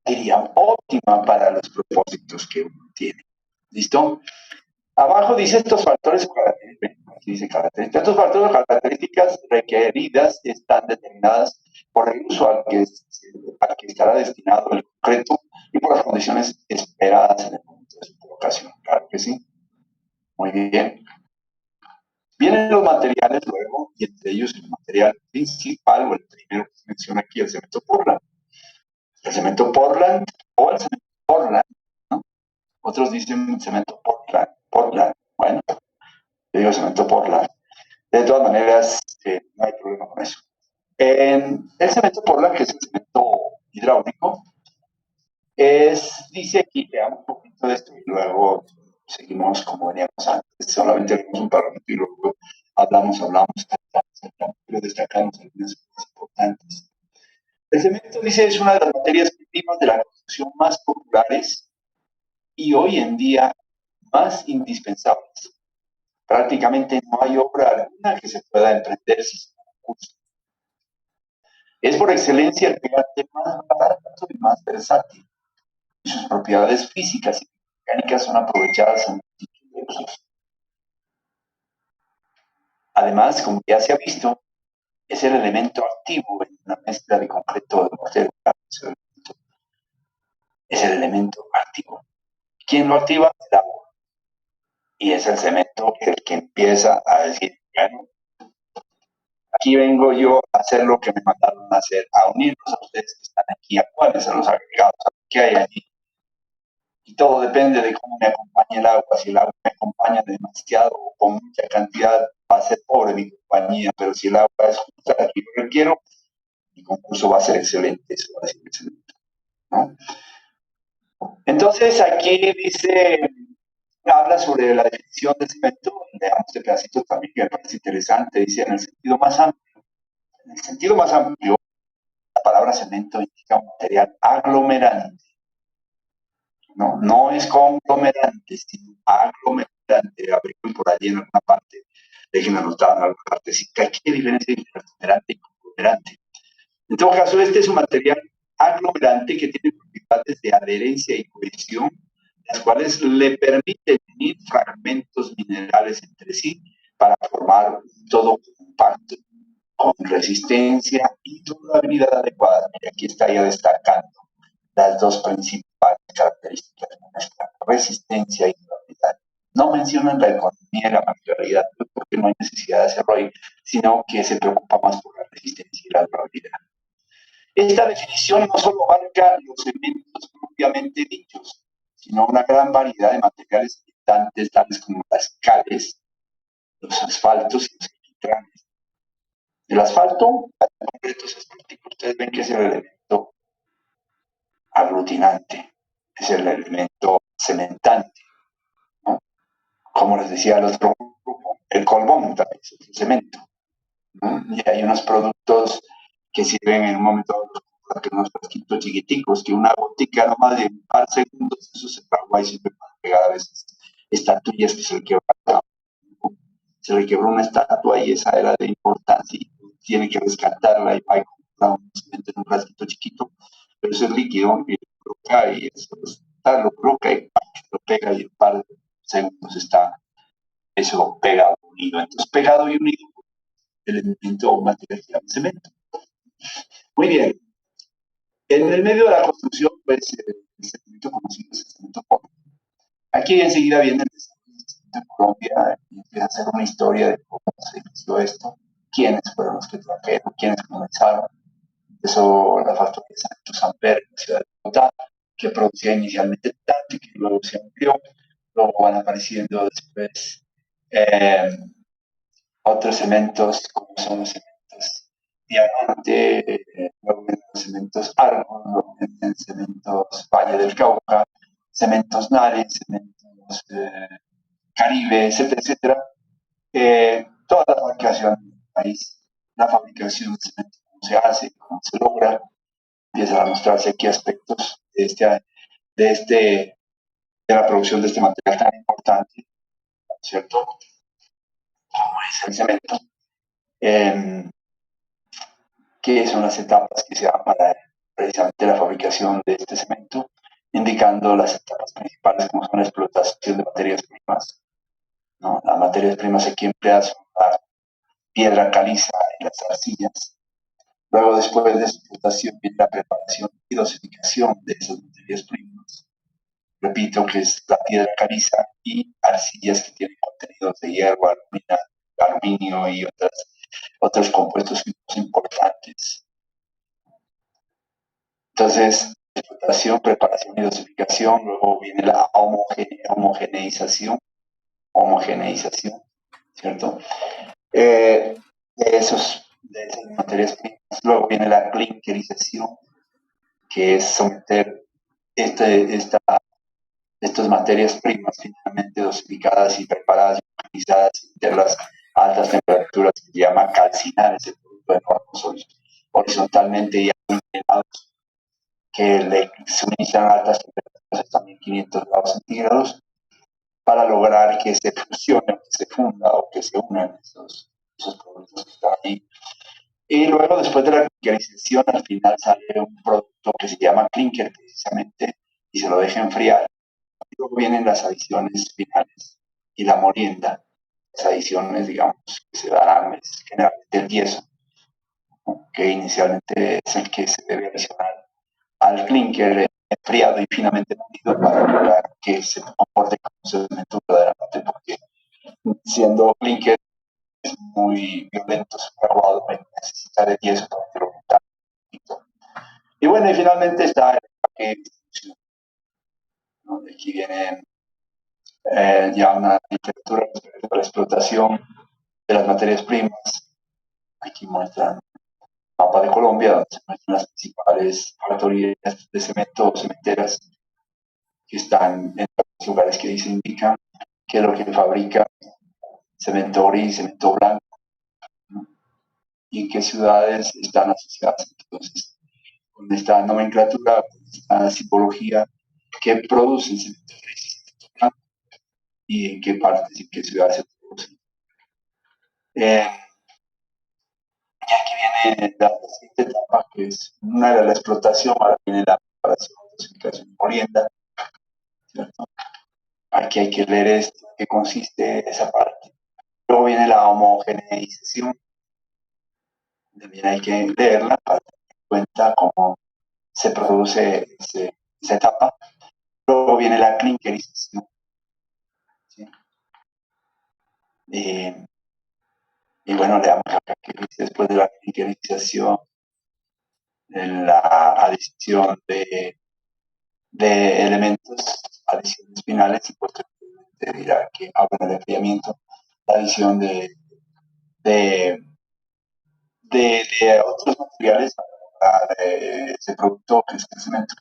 diría, óptima para los propósitos que uno tiene. ¿Listo? Abajo dice estos factores o características. Aquí dice características. Estos factores o características requeridas están determinadas por el uso al que estará destinado el concreto y por las condiciones esperadas en el momento de su colocación. Claro que sí. Muy bien. Vienen los materiales luego, y entre ellos el material principal, o el primero que se menciona aquí, el cemento Portland. El cemento Portland o el cemento Portland, ¿no? Otros dicen cemento Portland. Portland. Bueno, yo digo cemento Portland. De todas maneras, no hay problema con eso. El cemento Portland, que es el cemento hidráulico, dice aquí, veamos un poquito de esto y luego seguimos como veníamos antes. Solamente vemos un parámetro y luego hablamos, pero destacamos algunas cosas importantes. El cemento, dice, es una de las materias primas de la construcción más populares y hoy en día más indispensables. Prácticamente no hay obra alguna que se pueda emprender sin recursos. Es por excelencia el pegante más barato y más versátil. Y sus propiedades físicas y mecánicas son aprovechadas en multitud de usos. Además, como ya se ha visto, es el elemento activo en una mezcla de concreto de mortero. Es el elemento activo. ¿Quién lo activa? El agua. Y es el cemento el que empieza a decir, bueno, aquí vengo yo a hacer lo que me mandaron a hacer, a unirnos a ustedes que están aquí, a cuáles, a los agregados, a lo que hay allí. Y todo depende de cómo me acompañe el agua. Si el agua me acompaña demasiado o con mucha cantidad, va a ser pobre mi compañía, pero si el agua es justa la que yo requiero, mi concurso va a ser excelente, eso va a ser excelente, ¿no? Entonces aquí dice, habla sobre la definición del cemento, veamos este pedacito también que me parece interesante, dice en el sentido más amplio, la palabra cemento indica un material aglomerante. No, no es conglomerante, sino aglomerante. Abrimos por allí en alguna parte, déjenme anotar en alguna partecita. ¿Qué diferencia entre aglomerante y conglomerante? En todo caso, este es un material aglomerante que tiene propiedades de adherencia y cohesión, las cuales le permiten unir fragmentos minerales entre sí para formar un todo compacto con resistencia y durabilidad adecuada. Y aquí está ya destacando las dos principales características de nuestra resistencia y durabilidad. No mencionan la economía y la materialidad porque no hay necesidad de hacerlo ahí, sino que se preocupa más por la resistencia y la durabilidad. Esta definición no solo abarca los elementos propiamente dichos, sino una gran variedad de materiales habitantes, tales como las cales, los asfaltos y los alquitranes. El asfalto, en concreto, es asfáltico. Ustedes ven que es el elemento aglutinante, es el elemento cementante, ¿no? Como les decía el otro grupo, el colbón también es el cemento, ¿no? Y hay unos productos que sirven en un momento que unos frasquitos chiquiticos, que una gotica nomás de un par de segundos, eso se fragua y sirve para pegar a veces estatuillas que se le quebró una estatua y esa era de importancia y tiene que rescatarla y va a comprar un cemento en un frasquito chiquito, pero eso es líquido y lo coloca y eso está, lo coloca y lo pega y en un par de segundos está eso pegado, unido. Entonces, pegado y unido, el elemento material que llama cemento. Muy bien. En el medio de la construcción, pues, el cemento conocido es el cemento pobre. Aquí enseguida viene el desarrollo cemento en Colombia y empieza a hacer una historia de cómo se inició esto, quiénes fueron los que trajeron, quiénes comenzaron. Empezó la factoría de Sancho Samper en la ciudad de Bogotá, que producía inicialmente tanto y que luego se amplió. Luego van apareciendo después otros cementos, como son los cementos Diamante, luego vienen los cementos Argos, luego vienen cementos Valle del Cauca, cementos Nare, cementos Caribe, etcétera, etcétera. Toda la fabricación del país, la fabricación de cemento, cómo se hace, cómo se logra, empiezan a mostrarse aquí aspectos de la producción de este material tan importante, ¿cierto? Como es el cemento. ¿Qué son las etapas que se dan para precisamente la fabricación de este cemento? Indicando las etapas principales, como son la explotación de materias primas, ¿no? Las materias primas aquí empleadas son la piedra caliza y las arcillas. Luego, después de su explotación, viene la preparación y dosificación de esas materias primas. Repito que es la piedra caliza y arcillas que tienen contenidos de hierro, aluminio y otros compuestos químicos importantes. Entonces, explotación, preparación y dosificación, luego viene la homogeneización, ¿cierto? De esas materias primas. Luego viene la clinkerización, que es someter estas materias primas finalmente dosificadas y preparadas y utilizadas en las altas temperaturas, que se llama calcinar ese producto de hornos horizontalmente y inclinados, que le suministran altas temperaturas hasta 1500 grados centígrados para lograr que se fusione, que se funda o que se unan esos productos que están ahí. Y luego, después de la clinkerización, al final sale un producto que se llama clinker, precisamente, y se lo deja enfriar. Y luego vienen las adiciones finales y la molienda. Las adiciones, digamos, que se darán es generalmente el yeso, ¿no? Que inicialmente es el que se debe adicionar al clinker enfriado y finamente molido para lograr que se comporte como cemento verdaderamente, porque siendo clinker es muy violento, es muy aguado, necesita de yeso para que lo monte. Y bueno, y finalmente está el empaque de distribución, ¿no? De aquí viene ya una literatura respecto a la explotación de las materias primas. Aquí muestran el mapa de Colombia, donde se muestran las principales factorías de cemento o cementeras que están en los lugares que se indican que es lo que fabrica cemento gris, cemento blanco, ¿no? Y en qué ciudades están asociadas. Entonces, con esta nomenclatura, con esta simbología, que produce el cemento gris y cemento blanco y en qué partes y en qué ciudades se produce. Y aquí viene la siguiente etapa, que es una de la explotación, ahora viene la preparación, dosificación y molienda, ¿cierto? Aquí hay que leer esto, qué consiste esa parte. Luego viene la homogeneización, también hay que leerla para tener en cuenta cómo se produce esa etapa. Luego viene la clinkerización, ¿sí? Y bueno, leamos acá que dice después de la clinkerización, la adición de elementos, adiciones finales y posteriormente dirá que habla del enfriamiento, la adición de, de otros materiales para ese producto que es el cemento.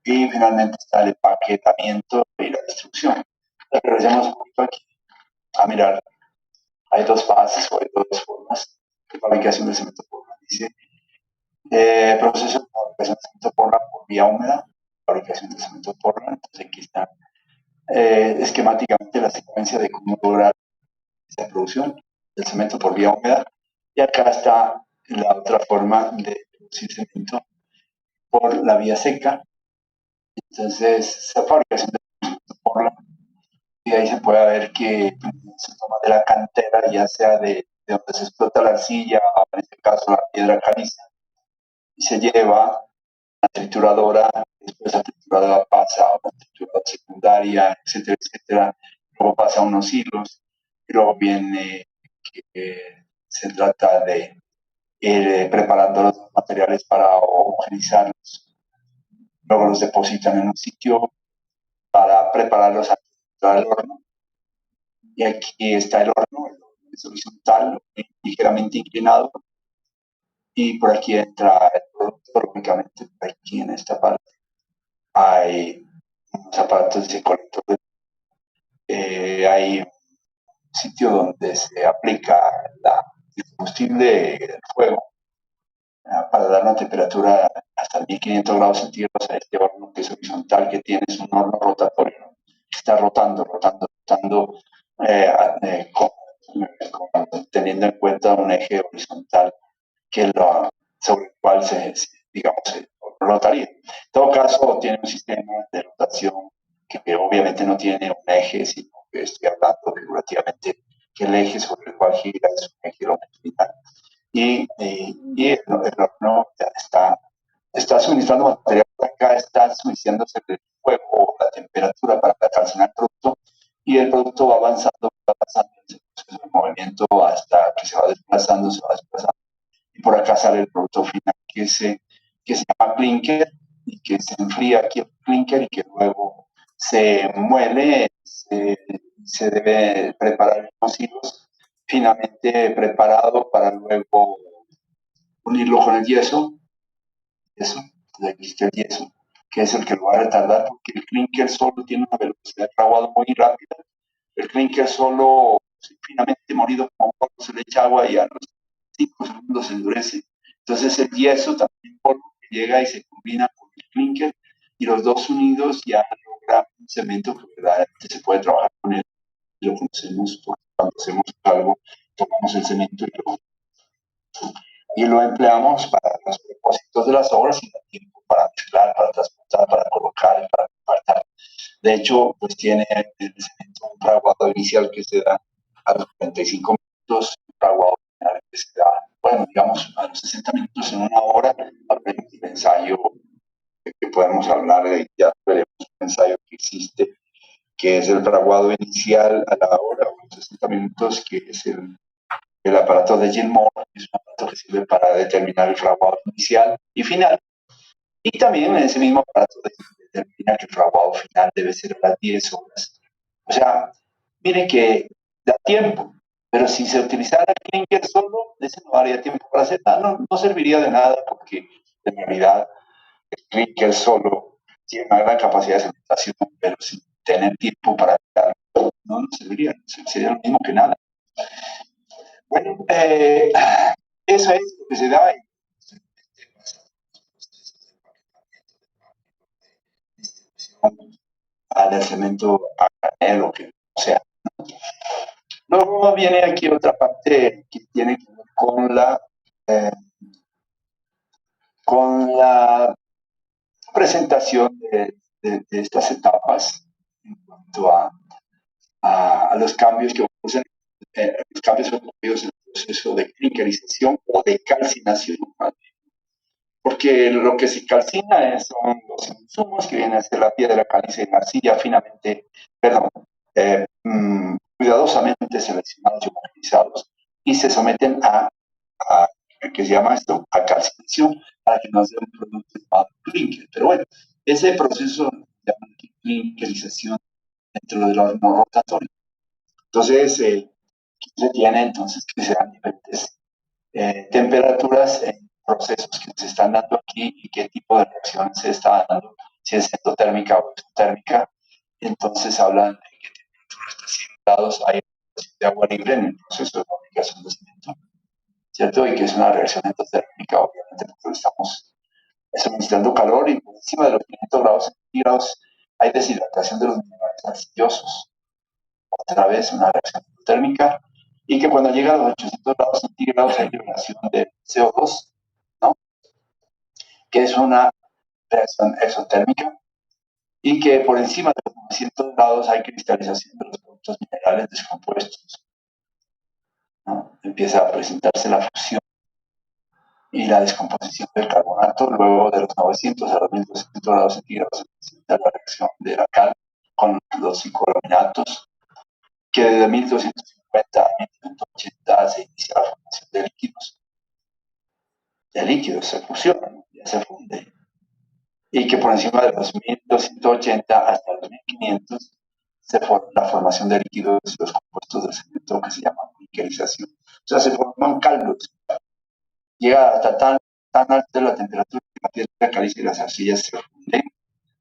Y finalmente está el empaquetamiento y la destrucción. Regresemos un poquito aquí a mirar. Hay dos fases o hay dos formas de fabricación de cemento Portland. Dice proceso de fabricación de cemento Portland por vía húmeda, fabricación de cemento Portland. Entonces aquí está esquemáticamente la secuencia de cómo lograr esa producción del cemento por vía húmeda. Y acá está la otra forma de producir cemento por la vía seca. Entonces, esa fabricación de cemento Portland, y ahí se puede ver que se toma de la cantera, ya sea de donde se explota la arcilla, en este caso la piedra caliza, y se lleva a la trituradora, después la trituradora pasa a una trituradora secundaria, etcétera, etcétera. luego pasa a unos hilos, y luego viene se trata de ir preparando los materiales para homogenizarlos, luego los depositan en un sitio para prepararlos al horno. Y aquí está el horno es horizontal, ligeramente inclinado, y por aquí entra el producto, lógicamente, por aquí en esta parte hay unos aparatos de colector, hay un sitio donde se aplica el combustible del fuego para dar una temperatura hasta 1500 grados centígrados a este horno que es horizontal, que tiene es un horno rotatorio, ¿no? Que está rotando, eh, eh, con, teniendo en cuenta un eje horizontal sobre el cual digamos, se rotaría. En todo caso, tiene un sistema de rotación que obviamente no tiene un eje, sino que estoy hablando figurativamente que el eje sobre el cual gira es un eje longitudinal. Y el horno está suministrando material, acá está suministrándose el fuego o la temperatura para calcinar el producto, y el producto va avanzando en ese proceso de movimiento hasta que se va desplazando, y por acá sale el producto final que se llama clinker, y que se enfría aquí el clinker y que luego se muele, se debe preparar en los hilos finamente preparado para luego unirlo con el yeso, aquí está el yeso, que es el que lo va a retardar porque el clinker solo tiene una velocidad de fraguado muy rápida. El clinker solo, finamente molido como polvo, se le echa agua y a los 5 segundos se endurece. Entonces el yeso también polvo que llega y se combina con el clinker, y los dos unidos ya logra un cemento que verdaderamente se puede trabajar con él. Lo conocemos porque cuando hacemos algo, tomamos el cemento y lo empleamos para los propósitos de las obras y da tiempo para mezclar, para transportar, para colocar y para apartar. De hecho, pues tiene el cemento un fraguado inicial que se da a los 45 minutos, un fraguado final que se da, bueno, digamos, a los 60 minutos en una hora. Hablemos del ensayo que podemos hablar de, ya veremos un ensayo que existe, que es el fraguado inicial a la hora o los 60 minutos, que es el aparato de Gilmore, que es un aparato que sirve para determinar el fraguado inicial y final. Y también en ese mismo aparato determina que el fraguado final debe ser a las 10 horas. O sea, miren que da tiempo, pero si se utilizara el clinker solo, ese no daría tiempo para hacer nada, no serviría de nada, porque en realidad el clinker solo tiene una gran capacidad de cementación, pero sin tener tiempo para hacerlo, no serviría, sería lo mismo que nada. Bueno, eso es lo que se da. Al cemento a granel o que sea. Luego viene aquí otra parte que tiene que ver eh, con la presentación de estas etapas en cuanto a los cambios que ocurren, los cambios ocurridos en el proceso de clinkerización o de calcinación, porque lo que se calcina son los insumos que vienen a ser la piedra caliza y la arcilla finamente, perdón, cuidadosamente seleccionados y homogenizados, y se someten a ¿qué se llama esto? A calcinación, para que nos dé un producto llamado clinker. Pero bueno, ese proceso de clinkerización dentro del horno rotatorio. Entonces, se tiene entonces que se dan diferentes temperaturas en procesos que se están dando aquí y qué tipo de reacciones se está dando, si es endotérmica o exotérmica. Entonces hablan de qué temperatura está 100 grados, hay de agua libre en el proceso de fabricación de cemento, ¿cierto? Y que es una reacción endotérmica, obviamente, porque estamos suministrando calor, y por encima de los 500 grados centígrados hay deshidratación de los minerales arcillosos. Otra vez una reacción endotérmica, y que cuando llega a los 800 grados centígrados hay liberación de CO2, ¿no? Que es una reacción exotérmica, y que por encima de los 900 grados hay cristalización de los productos minerales descompuestos, ¿no? Empieza a presentarse la fusión y la descomposición del carbonato. Luego de los 900 a los 1200 grados centígrados se presenta la reacción de la cal con los psicolominatos, que desde 1250 a 1180 se inicia la formación de líquidos. De líquidos se fusionan, ya se funde. Y que por encima de los 1280 hasta los 1500 la formación de líquidos y los compuestos del cemento que se llama clinkerización. O sea, se forman caldos. Llega hasta tan alta la temperatura que la piedra caliza y las arcillas se funden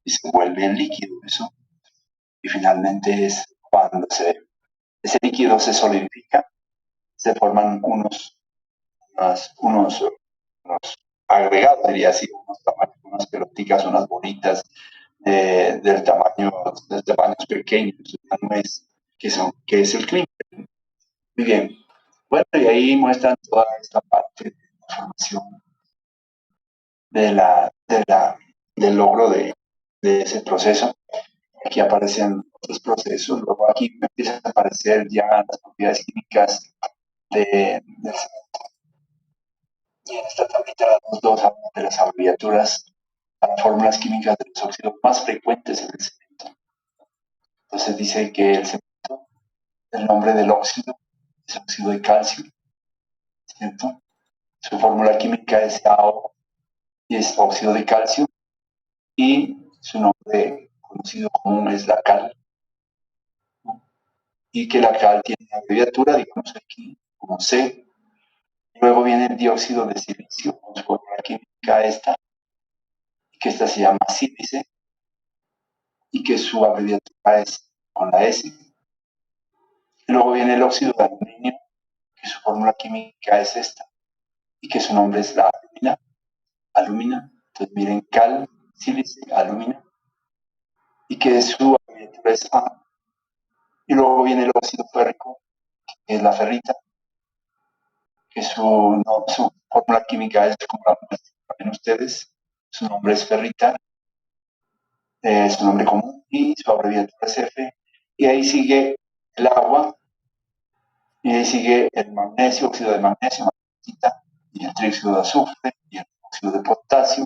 y se vuelve en líquido. Eso. Y finalmente es cuando ese líquido se solidifica, se forman unos agregados, diría así, unas pelotitas, unas bolitas de tamaños pequeños, que es el clinker. Muy bien. Bueno, y ahí muestran toda esta parte de la formación del logro de ese proceso. Aquí aparecen otros procesos, luego aquí empiezan a aparecer ya las propiedades químicas del cemento. Y en esta tablita damos dos de las abreviaturas para fórmulas químicas de los óxidos más frecuentes en el cemento. Entonces dice que el cemento, el nombre del óxido es óxido de calcio, ¿cierto? Su fórmula química es AO y es óxido de calcio, y su nombre conocido común es la cal, y que la cal tiene una abreviatura, digamos aquí, como C. Luego viene el dióxido de silicio, con su fórmula química esta, que esta se llama sílice, y que su abreviatura es con la S. Luego viene el óxido de aluminio, que su fórmula química es esta, y que su nombre es la alumina. Entonces miren, cal, sílice, alumina, y que su abreviatura es A. Y luego viene el óxido férrico, que es la ferrita, que su fórmula química es como la ven ustedes, su nombre es ferrita, su nombre común, y su abreviatura es F. Y ahí sigue el agua, y ahí sigue el magnesio, óxido de magnesio, magnesita, y el trióxido de azufre, y el óxido de potasio,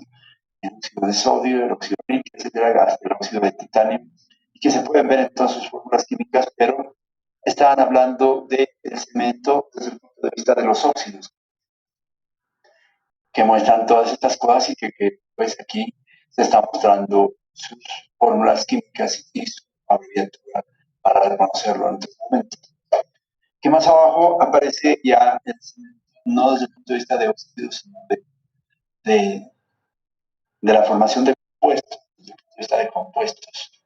y el óxido de sodio, el óxido de níquel, etcétera, hasta el óxido de titanio, y que se pueden ver en todas sus fórmulas químicas, pero estaban hablando del cemento desde el punto de vista de los óxidos, que muestran todas estas cosas, y que pues aquí se está mostrando sus fórmulas químicas y su abreviatura para reconocerlo en este momento. Que más abajo aparece ya el cemento, no desde el punto de vista de óxidos, sino de la formación de compuestos, desde el punto de vista de compuestos.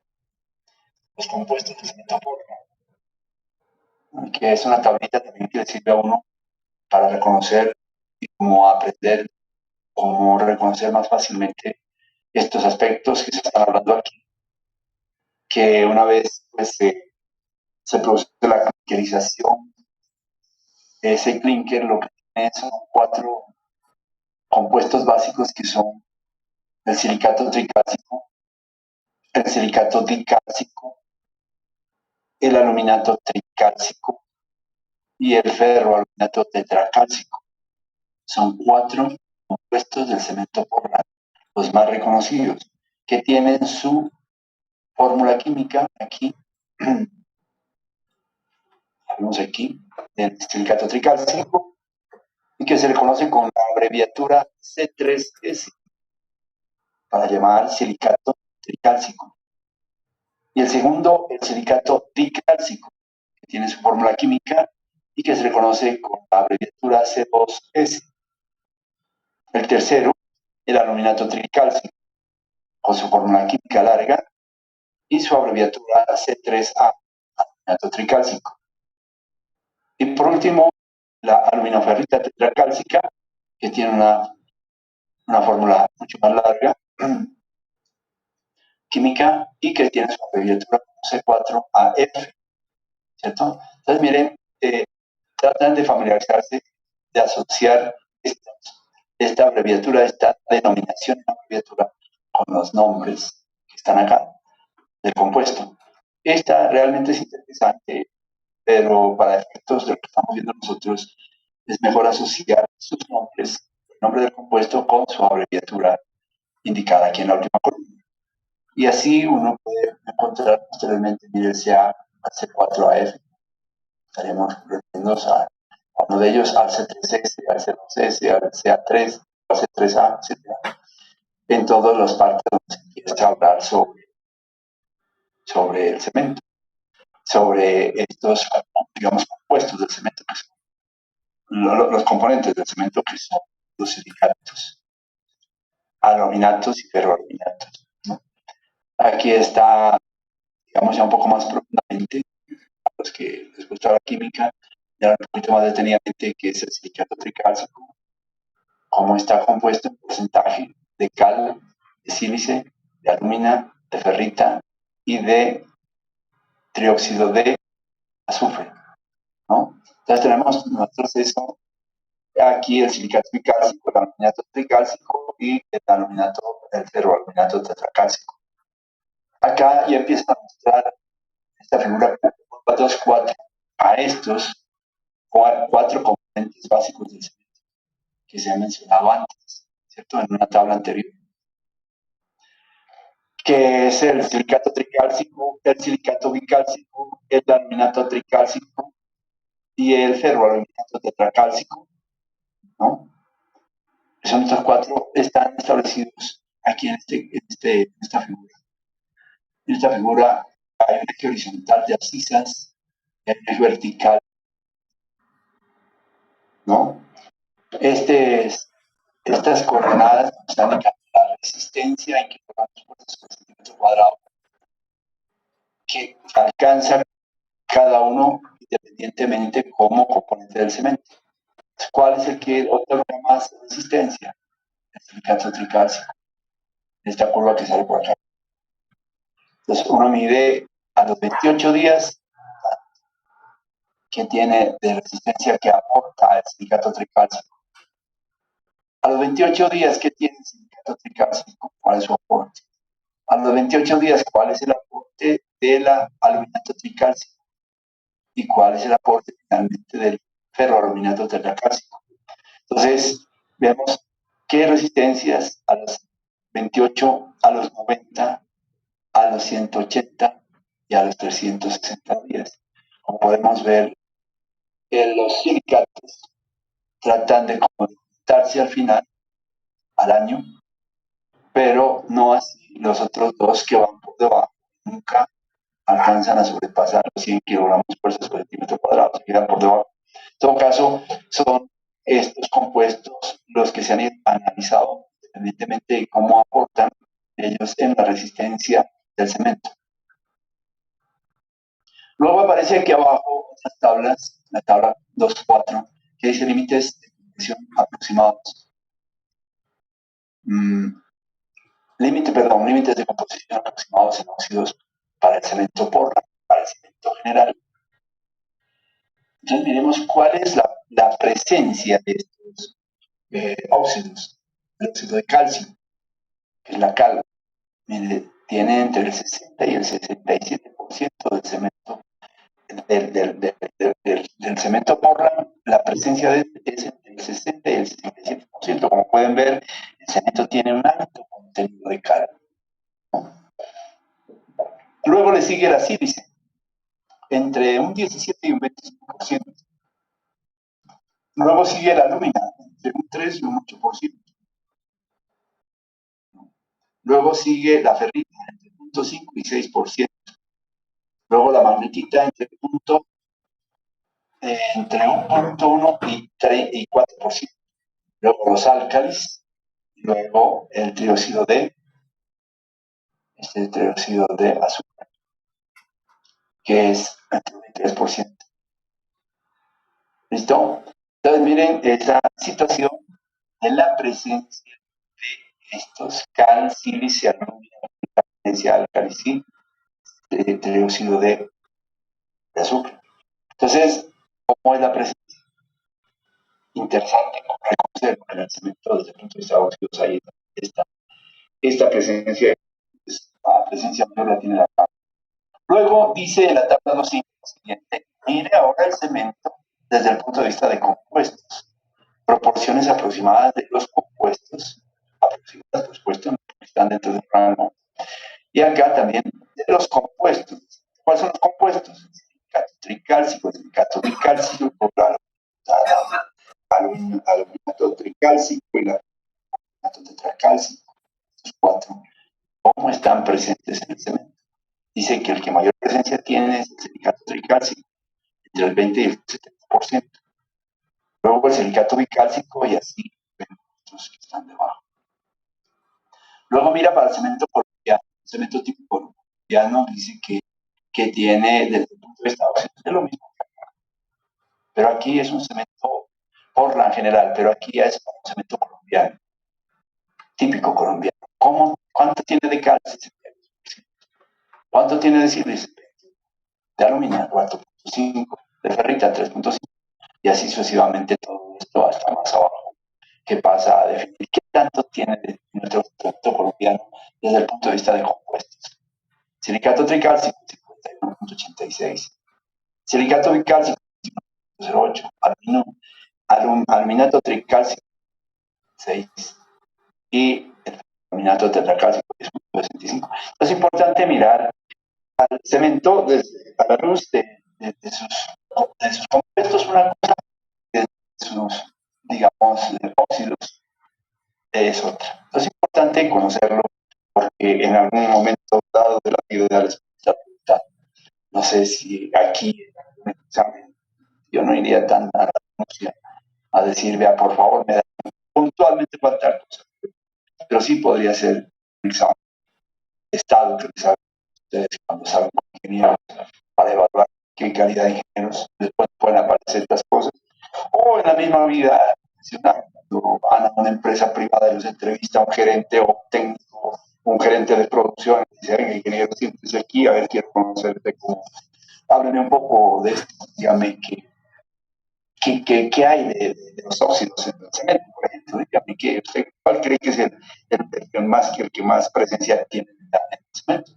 Los compuestos de cemento forman, que es una tablita también que le sirve a uno para reconocer y cómo aprender, cómo reconocer más fácilmente estos aspectos que se están hablando aquí, que una vez pues, se produce la clinkerización, ese clinker lo que tiene son 4 compuestos básicos, que son el silicato tricálcico, el silicato dicálcico, el aluminato tricálcico y el ferroaluminato tetracálcico. Son 4 compuestos del cemento Portland, los más reconocidos, que tienen su fórmula química aquí. Vemos aquí el silicato tricálcico, y que se le conoce con la abreviatura C3S para llamar silicato tricálcico. Y el segundo, el silicato dicálcico, que tiene su fórmula química y que se le conoce con la abreviatura C2S. El tercero, el aluminato tricálcico, con su fórmula química larga y su abreviatura C3A, aluminato tricálcico. Y por último, la aluminoferrita tetracálcica, que tiene una fórmula mucho más larga química y que tiene su abreviatura C4AF, ¿cierto? Entonces, miren, tratan de familiarizarse, de asociar esta abreviatura, esta denominación de abreviatura con los nombres que están acá del compuesto. Esta realmente es interesante, pero para efectos de lo que estamos viendo nosotros, es mejor asociar sus nombres, el nombre del compuesto, con su abreviatura indicada aquí en la última columna. Y así uno puede encontrar posteriormente, mire, C4AF, Estaremos refiriéndonos a uno de ellos, al C3S, al C2S, al CA3, al C3A, etc. En todas las partes donde se empieza a hablar sobre el cemento, sobre estos, digamos, compuestos del cemento, que son los componentes del cemento, que son los silicatos, aluminatos y ferroaluminatos, ¿no? Aquí está, digamos, ya un poco más profundamente, a los que les gusta la química, ya un poquito más detenidamente, que es el silicato tricálcico, cómo está compuesto en porcentaje de cal, de sílice, de alumina, de ferrita y de trióxido de azufre, ¿no? Entonces tenemos nosotros eso, aquí el silicato tricálcico, el aluminato tricálcico y el aluminato, el ferroaluminato tetracálcico. Acá ya empieza a mostrar esta figura 4 a estos cuatro componentes básicos del cemento que se han mencionado antes, ¿cierto? En una tabla anterior, que es el silicato tricálcico, el silicato bicálcico, el aluminato tricálcico y el ferroaluminato tetracálcico, ¿no? Son estos cuatro, están establecidos aquí en esta figura. En esta figura hay un eje horizontal de abscisas y hay un eje vertical, ¿no? Estas coordenadas están indicando la resistencia en kilogramos por centímetro cuadrado que alcanza cada uno independientemente como componente del cemento. ¿Cuál es el que otorga más resistencia? El silicato tricálcico, esta curva que sale por acá. Entonces uno mide a los 28 días que tiene de resistencia que aporta el silicato tricálcico. A los 28 días que tiene el silicato tricálcico, ¿cuál es su aporte? A los 28 días, ¿cuál es el aporte del aluminato tricálcico? ¿Y cuál es el aporte finalmente del ferroaluminato tetracálcico? Entonces, vemos qué resistencias a los 28, a los 90, a los 180 y a los 360 días. Como podemos ver, los silicatos tratan de complementarse al final, al año, pero no así los otros dos que van por debajo. Nunca alcanzan a sobrepasar los 100 kilogramos por centímetro cuadrado, se quedan por debajo. En todo caso, son estos compuestos los que se han analizado independientemente de cómo aportan ellos en la resistencia del cemento. Luego aparece aquí abajo otras tablas, la tabla 2.4, que dice límites de compresión aproximados. Límites de composición aproximados en óxidos para el cemento porra, para el cemento general. Entonces miremos cuál es la presencia de estos óxidos. El óxido de calcio, que es la cal, mire, tiene entre el 60 y el 67% del cemento, del cemento porra, la presencia es entre el 60 y el 67%. Como pueden ver, el cemento tiene un alto contenido de cal. Luego le sigue la sílice, entre un 17 y un 25%. Luego sigue la alúmina, entre un 3 y un 8%. Luego sigue la ferrita, entre 0.5 y 6%. Luego la magnetita, entre un 0.1 y 4%. Luego los álcalis, luego el trióxido de trióxido de azufre, que es entre un 3%. ¿Listo? Entonces miren esta situación de la presencia de estos cal, sílice, alumina, álcalis y trióxido de azufre. Entonces, ¿cómo es la presencia? Interesante reconocer en el cemento desde el punto de vista de óxidos ahí esta presencia, la presencia mayor la tiene la cal. Luego dice la tabla 2.5 lo siguiente: mire ahora el cemento desde el punto de vista de compuestos, proporciones aproximadas de los compuestos, aproximadas por supuesto, están dentro del rango, y acá también de los compuestos. ¿Cuáles son los compuestos? silicato tricálcico, silicato bicálcico, aluminato tricálcico y el aluminato tetracálcico. Estos cuatro, ¿cómo están presentes en el cemento? Dice que el que mayor presencia tiene es el silicato tricálcico, entre el 20 y el 70%. Luego el silicato bicálcico y así los que están debajo. Luego mira para el cemento colombiano. El cemento tipo colombiano dice que tiene, desde el punto de vista de lo mismo. Pero aquí es un cemento Portland general, pero aquí ya es un cemento colombiano, típico colombiano. ¿Cuánto tiene de cal? ¿Cuánto tiene de sílice? De aluminio, 4.5, de ferrita, 3.5, y así sucesivamente todo esto hasta más abajo, que pasa a definir qué tanto tiene de nuestro producto colombiano desde el punto de vista de compuestos. Silicato tricálcico, 51.86. Silicato bicálcico, 0.8. Aluminato tricálcico, 6. Y el aluminato tetracálcico, 10.65. Es importante mirar al cemento a la luz de sus compuestos, una cosa, de sus, digamos, óxidos es otra. Es importante conocerlo porque en algún momento dado de la vida les preguntar, no sé si aquí en el examen yo no iría tan a la renuncia a decir, vea, por favor, me da puntualmente cuántas cosas, pero sí podría ser un examen de estado que les hagan ustedes cuando salgan como ingenieros para evaluar qué calidad de ingenieros después pueden aparecer estas cosas. O en la misma vida profesional, cuando van a una empresa privada y los entrevista a un gerente o técnico, un gerente de producción, y dice, venga, ingeniero, siéntese aquí, a ver, quiero conocerte como... Háblenme un poco de esto, dígame qué hay de los óxidos en el cemento, por ejemplo, dígame, ¿cuál cree que es el que más presencia tiene en el cemento?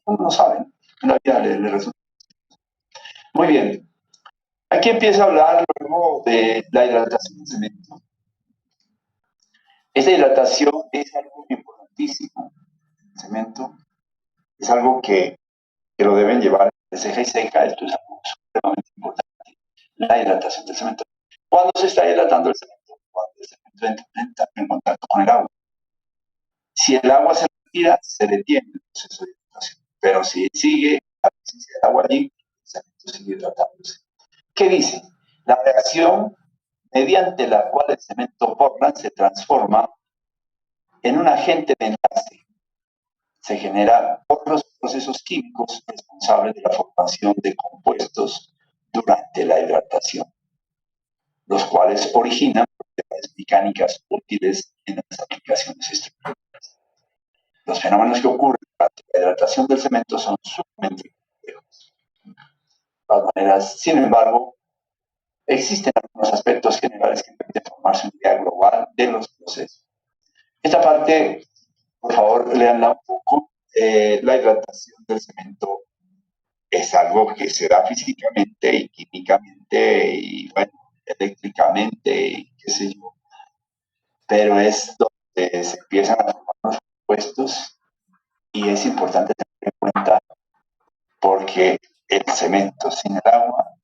No lo saben, en la vida le resulta. Muy bien, aquí empieza a hablar luego de la hidratación del cemento. Esta hidratación es algo importantísimo. El cemento es algo que lo deben llevar de ceja y ceja. Esto es algo supremamente importante. La hidratación del cemento. ¿Cuándo se está hidratando el cemento? Cuando el cemento entra en contacto con el agua. Si el agua se retira, se detiene el proceso de hidratación. Pero si sigue la presencia del agua allí, el cemento sigue hidratándose. ¿Qué dice? La reacción mediante la cual el cemento Portland se transforma en un agente de enlace. Se genera por los procesos químicos responsables de la formación de compuestos durante la hidratación, los cuales originan propiedades mecánicas útiles en las aplicaciones estructurales. Los fenómenos que ocurren durante la hidratación del cemento son sumamente complejos. De todas maneras, sin embargo, existen algunos aspectos generales que permiten formarse una idea global de los procesos. Esta parte, por favor, léanla un poco. La hidratación del cemento es algo que se da físicamente y químicamente y, bueno, eléctricamente y qué sé yo, pero es donde se empiezan a formar los compuestos y es importante tener en cuenta porque el cemento sin el agua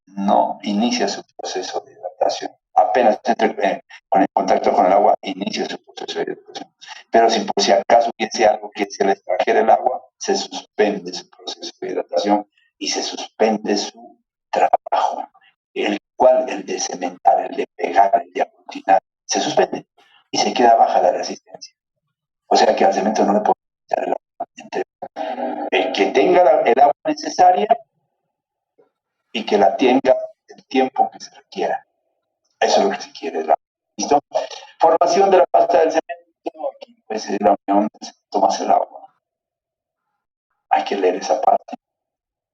no inicia su proceso de hidratación. Apenas entre con el contacto con el agua, inicia su proceso de hidratación. Pero si por si acaso hubiese algo que se le extrajera el agua, se suspende su proceso de hidratación y se suspende su trabajo, el cual, el de cementar, el de pegar, el de aglutinar, se suspende y se queda baja la resistencia. O sea que al cemento no le puede quitar el agua. Entre el que tenga el agua necesaria y que la tenga el tiempo que se requiera. Eso es lo que se quiere. ¿Listo? Formación de la pasta del cemento. Aquí pues es la unión del cemento más el agua. Hay que leer esa parte.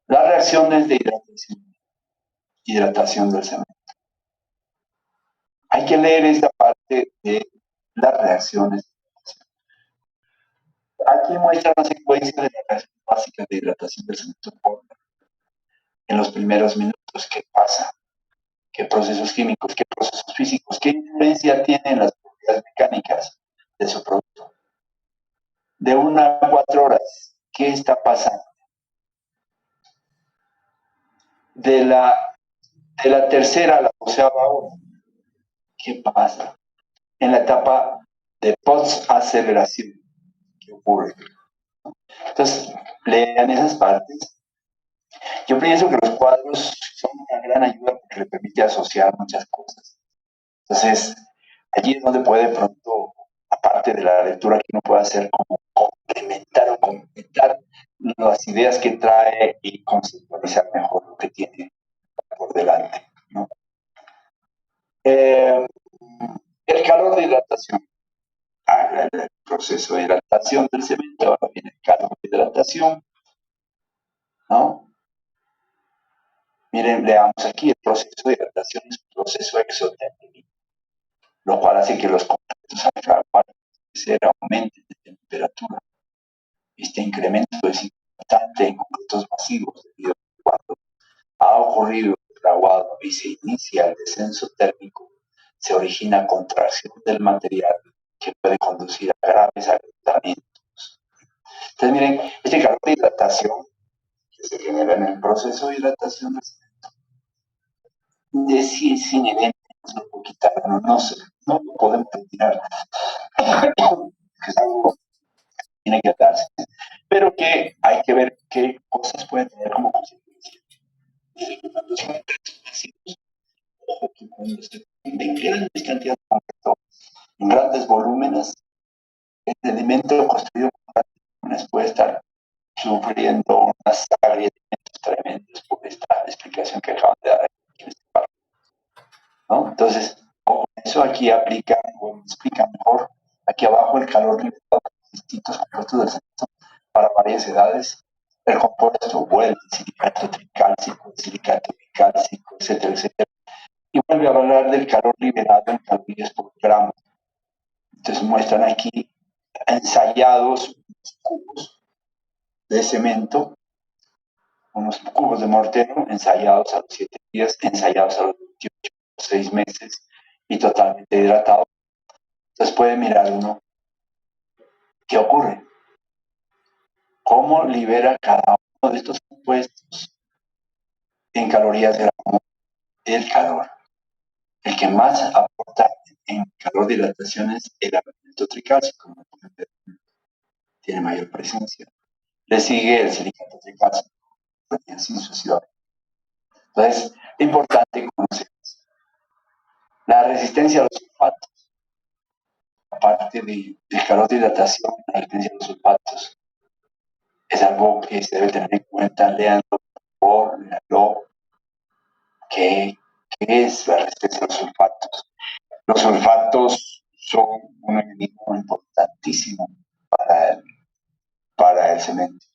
Las reacciones de hidratación del cemento. Hay que leer esa parte de las reacciones. Aquí muestra la secuencia de las reacciones básicas de hidratación del cemento en los primeros minutos. ¿Qué pasa? ¿Qué procesos químicos, qué procesos físicos, qué influencia tienen las propiedades mecánicas de su producto? De 1 a 4 horas, ¿qué está pasando? de la tercera a la 12ª hora. ¿Qué pasa? En la etapa de post-aceleración, ¿qué ocurre? Entonces, lean esas partes. Yo pienso que los cuadros son una gran ayuda porque le permite asociar muchas cosas. Entonces, allí es donde puede de pronto, aparte de la lectura que uno puede hacer, como complementar o completar las ideas que trae y conceptualizar mejor lo que tiene por delante, ¿no? El calor de hidratación. El proceso de hidratación del cemento, ahora viene el calor de hidratación, ¿no? Miren, leamos aquí, el proceso de hidratación es un proceso exotérmico, lo cual hace que los compuestos alfa aumenten de temperatura. Este incremento es importante en compuestos masivos debido a que cuando ha ocurrido el fraguado y se inicia el descenso térmico, se origina contracción del material que puede conducir a graves agrietamientos. Entonces, miren, este calor de hidratación que se genera en el proceso de hidratación es inherente, no lo puedo quitar, no lo podemos retirar, que es algo que tiene que darse, pero que hay que ver qué cosas pueden tener como consecuencia. Cuando son masivos, ojo que cuando se en grandes cantidades de concreto, en grandes volúmenes, el elemento construido con grandes volúmenes puede estar sufriendo unas agrietamientos tremendos por esta explicación que acaban de dar aquí en este párrafo, ¿no? Entonces, eso aquí aplica, o explica mejor, aquí abajo el calor liberado por distintos compuestos del cemento para varias edades, el compuesto vuelve, el silicato tricálcico, el silicato bicálcico, etcétera, etcétera, y vuelve a hablar del calor liberado en calorías por gramo. Entonces muestran aquí ensayados unos cubos de cemento, unos cubos de mortero ensayados a los 7 días, ensayados a los 28, 6 meses y totalmente hidratados. Entonces puede mirar uno qué ocurre, cómo libera cada uno de estos compuestos en calorías gramo el calor. El que más aporta en calor de hidratación es el alimento tricálcico, como pueden ver, tiene mayor presencia. Le sigue el silicato tricálcico, y así sucesivamente. Entonces, es importante conocer la resistencia a los sulfatos. Aparte del calor de hidratación, la resistencia a los sulfatos es algo que se debe tener en cuenta. Leanlo por lo que es la resistencia a los sulfatos. Los sulfatos son un enemigo importantísimo para el cemento.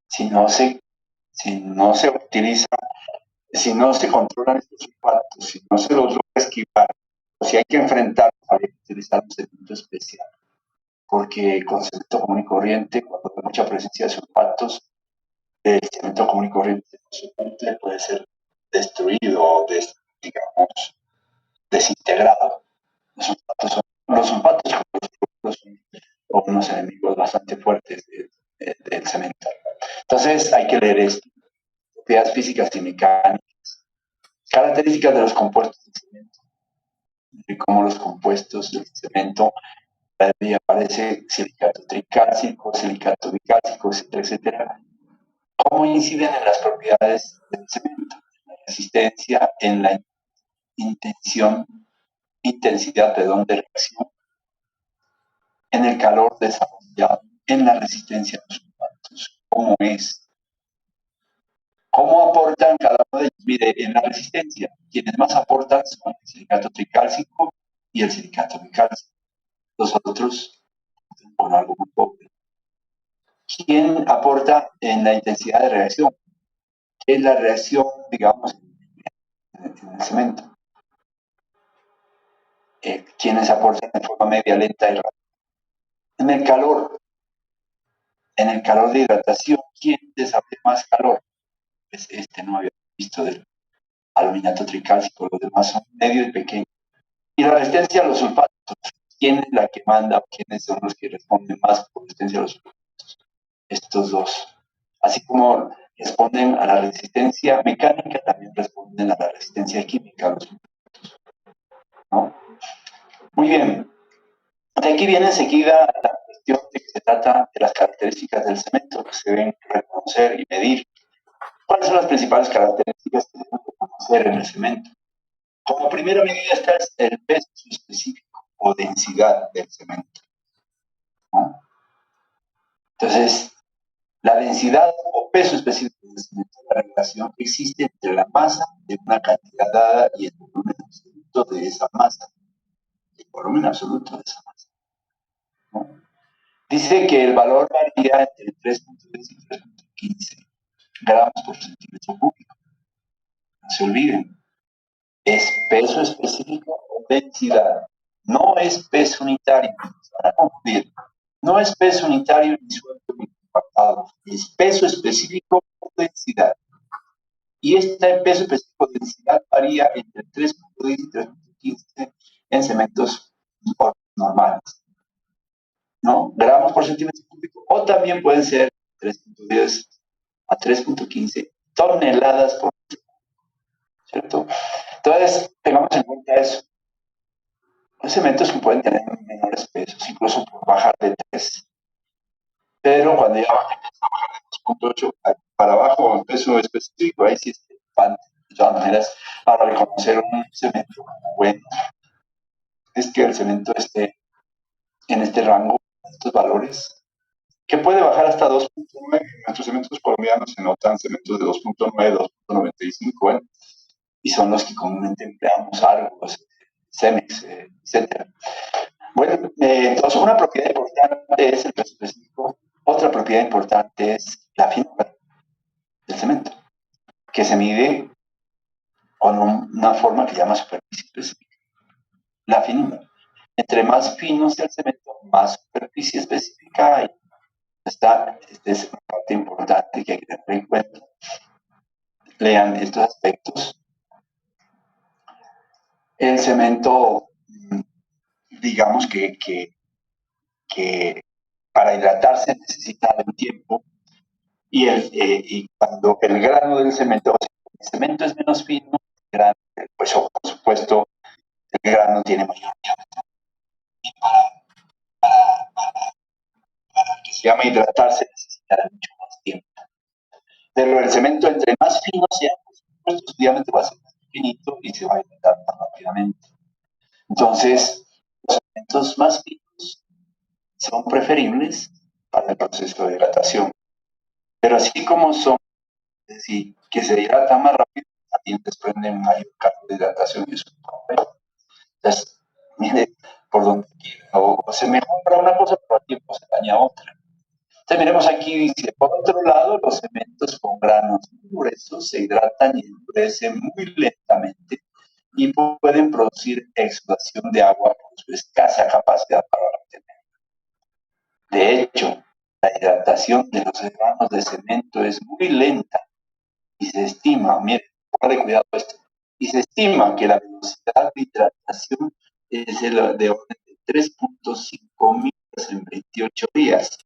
Si no se utiliza, si no se controlan estos sulfatos, si no se los logra esquivar, o si hay que enfrentarlos, habría que utilizar un cemento especial. Porque con cemento común y corriente, cuando hay mucha presencia de sulfatos, el cemento común y corriente puede ser destruido o, digamos, desintegrado. Los sulfatos son unos enemigos bastante fuertes del cemento. Entonces hay que leer esto. Propiedades físicas y mecánicas. Características de los compuestos del cemento. De cómo los compuestos del cemento aparece silicato tricálcico, silicato bicálcico, etcétera, etcétera. ¿Cómo inciden en las propiedades del cemento? En la resistencia, en la intensidad de reacción, en el calor desarrollado, en la resistencia a los sulfatos. ¿Cómo es? ¿Cómo aportan cada uno de ellos? Mire, en la resistencia, quienes más aportan son el silicato tricálcico y el silicato bicálcico. Los otros, con algo muy pobre. ¿Quién aporta en la intensidad de reacción? ¿Qué es la reacción, digamos, en el cemento? ¿Quiénes aportan de forma media, lenta y rápida? En el calor de hidratación, ¿quién desarrolla más calor? Pues no había visto del aluminato tricálcico, los demás son medio y pequeños. Y la resistencia a los sulfatos, ¿quién es la que manda? ¿Quiénes son los que responden más por resistencia a los sulfatos? Estos dos. Así como responden a la resistencia mecánica, también responden a la resistencia química, ¿no? Muy bien. De aquí viene enseguida la cuestión de que se trata de las características del cemento que se deben reconocer y medir. ¿Cuáles son las principales características que debemos reconocer en el cemento? Como primera medida está el peso específico o densidad del cemento, ¿no? Entonces, la densidad o peso específico del cemento es la relación que existe entre la masa de una cantidad dada y el volumen absoluto de esa masa. El volumen absoluto de esa masa, ¿no? Dice que el valor varía entre 3.10 y 3.15 gramos por centímetro cúbico. No se olviden, es peso específico o densidad. No es peso unitario, no se van a confundir. No es peso unitario ni suelto ni compactado. Es peso específico o densidad. Y este peso específico o densidad varía entre 3.10 y 3.15 en cementos normales, ¿no? Gramos por centímetro cúbico, o también pueden ser 3.10 a 3.15 toneladas por metro, ¿cierto? Entonces, tengamos en cuenta eso. Hay cementos que pueden tener menores pesos, incluso por bajar de 3, pero cuando ya bajan a bajar de 2.8 para abajo, el peso específico, ahí sí es preocupante. De todas maneras, para reconocer un cemento como bueno, es que el cemento esté en este rango, en estos valores, que puede bajar hasta 2.9. Nuestros cementos colombianos se notan cementos de 2.9, 2.95, ¿eh? Y son los que comúnmente empleamos, Argos, Cemex, etc. Bueno, entonces una propiedad importante es el peso específico. Otra propiedad importante es la finura del cemento, que se mide con una forma que llama superficie específica. La finura. Entre más fino sea el cemento, más superficie específica hay. Esta es una parte importante que hay que tener en cuenta. Lean estos aspectos. El cemento, digamos que para hidratarse necesita un tiempo y cuando el grano del cemento, o sea, el cemento es menos fino, el grano, pues por supuesto el grano tiene mayor diámetro. Y para que se llame hidratarse necesitará mucho más tiempo. Pero el cemento, entre más fino sea, por supuesto, su diámetro va a ser más pequeñito y se va a hidratar más rápidamente. Entonces, los cementos más finos son preferibles para el proceso de hidratación. Pero así como son, es decir, que se hidratan más rápido, también desprenden mayor carga de hidratación y eso es un problema. Entonces, mire, por donde quiera, o se mejora una cosa, pero al tiempo se daña otra. Entonces, miremos aquí, dice, por otro lado, los cementos con granos muy gruesos se hidratan y endurecen muy lentamente y pueden producir exudación de agua por su escasa capacidad para retener. De hecho, la hidratación de los granos de cemento es muy lenta y se estima, miren, ponle cuidado a esto, y se estima que la velocidad de hidratación es de orden de 3.5 millas en 28 días,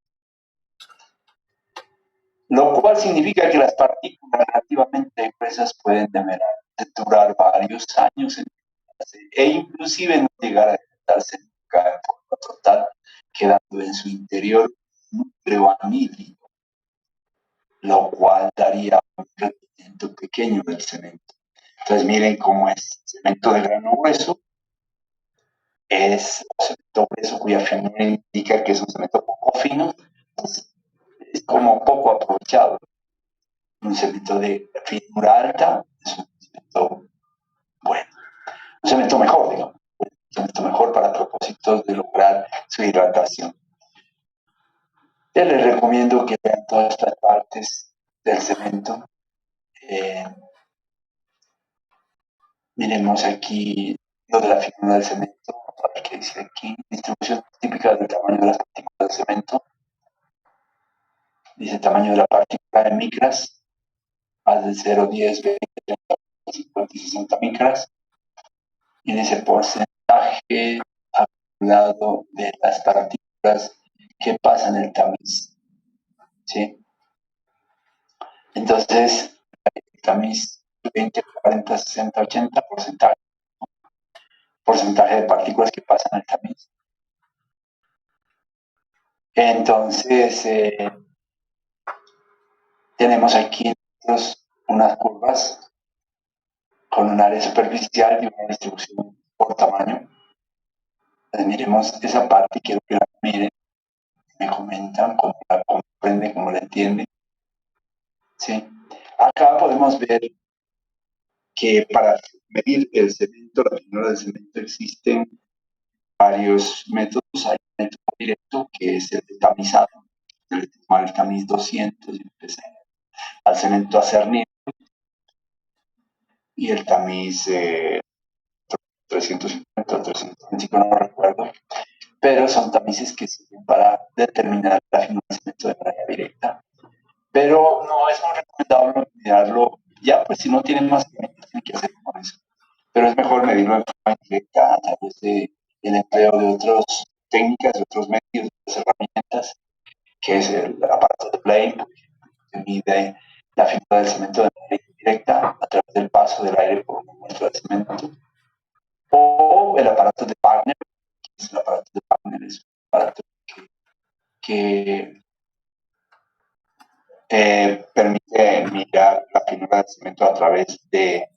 lo cual significa que las partículas relativamente gruesas pueden durar varios años e inclusive no llegar a hidratarse nunca en forma total, quedando en su interior un núcleo anhídrico, lo cual daría un rendimiento pequeño del cemento. Entonces miren cómo es cemento de grano grueso, es un cemento grueso cuya finura indica que es un cemento poco fino, entonces es como poco aprovechado. Un cemento de finura alta es un cemento bueno, un cemento mejor, digamos, un cemento mejor para propósitos de lograr su hidratación. Yo les recomiendo que vean todas estas partes del cemento. Miremos aquí lo de la finura del cemento, a ver qué dice aquí. Distribución típica del tamaño de las partículas del cemento. Dice tamaño de la partícula en micras, más de 0, 10, 20, 30, 50 y 60 micras. Y dice porcentaje acumulado de las partículas que pasan el tamiz. ¿Sí? Entonces, el tamiz 20, 40, 60, 80, porcentaje de partículas que pasan al tamiz. Entonces, tenemos aquí unas curvas con un área superficial y una distribución por tamaño. Entonces, miremos esa parte, quiero que la miren, me comentan cómo la comprenden, cómo la entienden. ¿Sí? Acá podemos ver que para medir el cemento, la finura del cemento, existen varios métodos. Hay un método directo que es el de tamizado, el tamiz 200 y empecé al cemento a cernir, y el tamiz 350 o 325, no recuerdo, pero son tamices que sirven para determinar la finura del cemento de manera directa. Pero no es muy recomendable mirarlo ya, pues si no tienen más elementos, tienen que hacer con eso. Pero es mejor medirlo en forma indirecta a través del empleo de otras técnicas, de otros medios, de otras herramientas, que es el aparato de Blame, que mide la finura del cemento de manera indirecta a través del paso del aire por una muestra de cemento. O el aparato de Wagner, que es el aparato de Wagner, es un aparato que permite mirar la finura del cemento a través de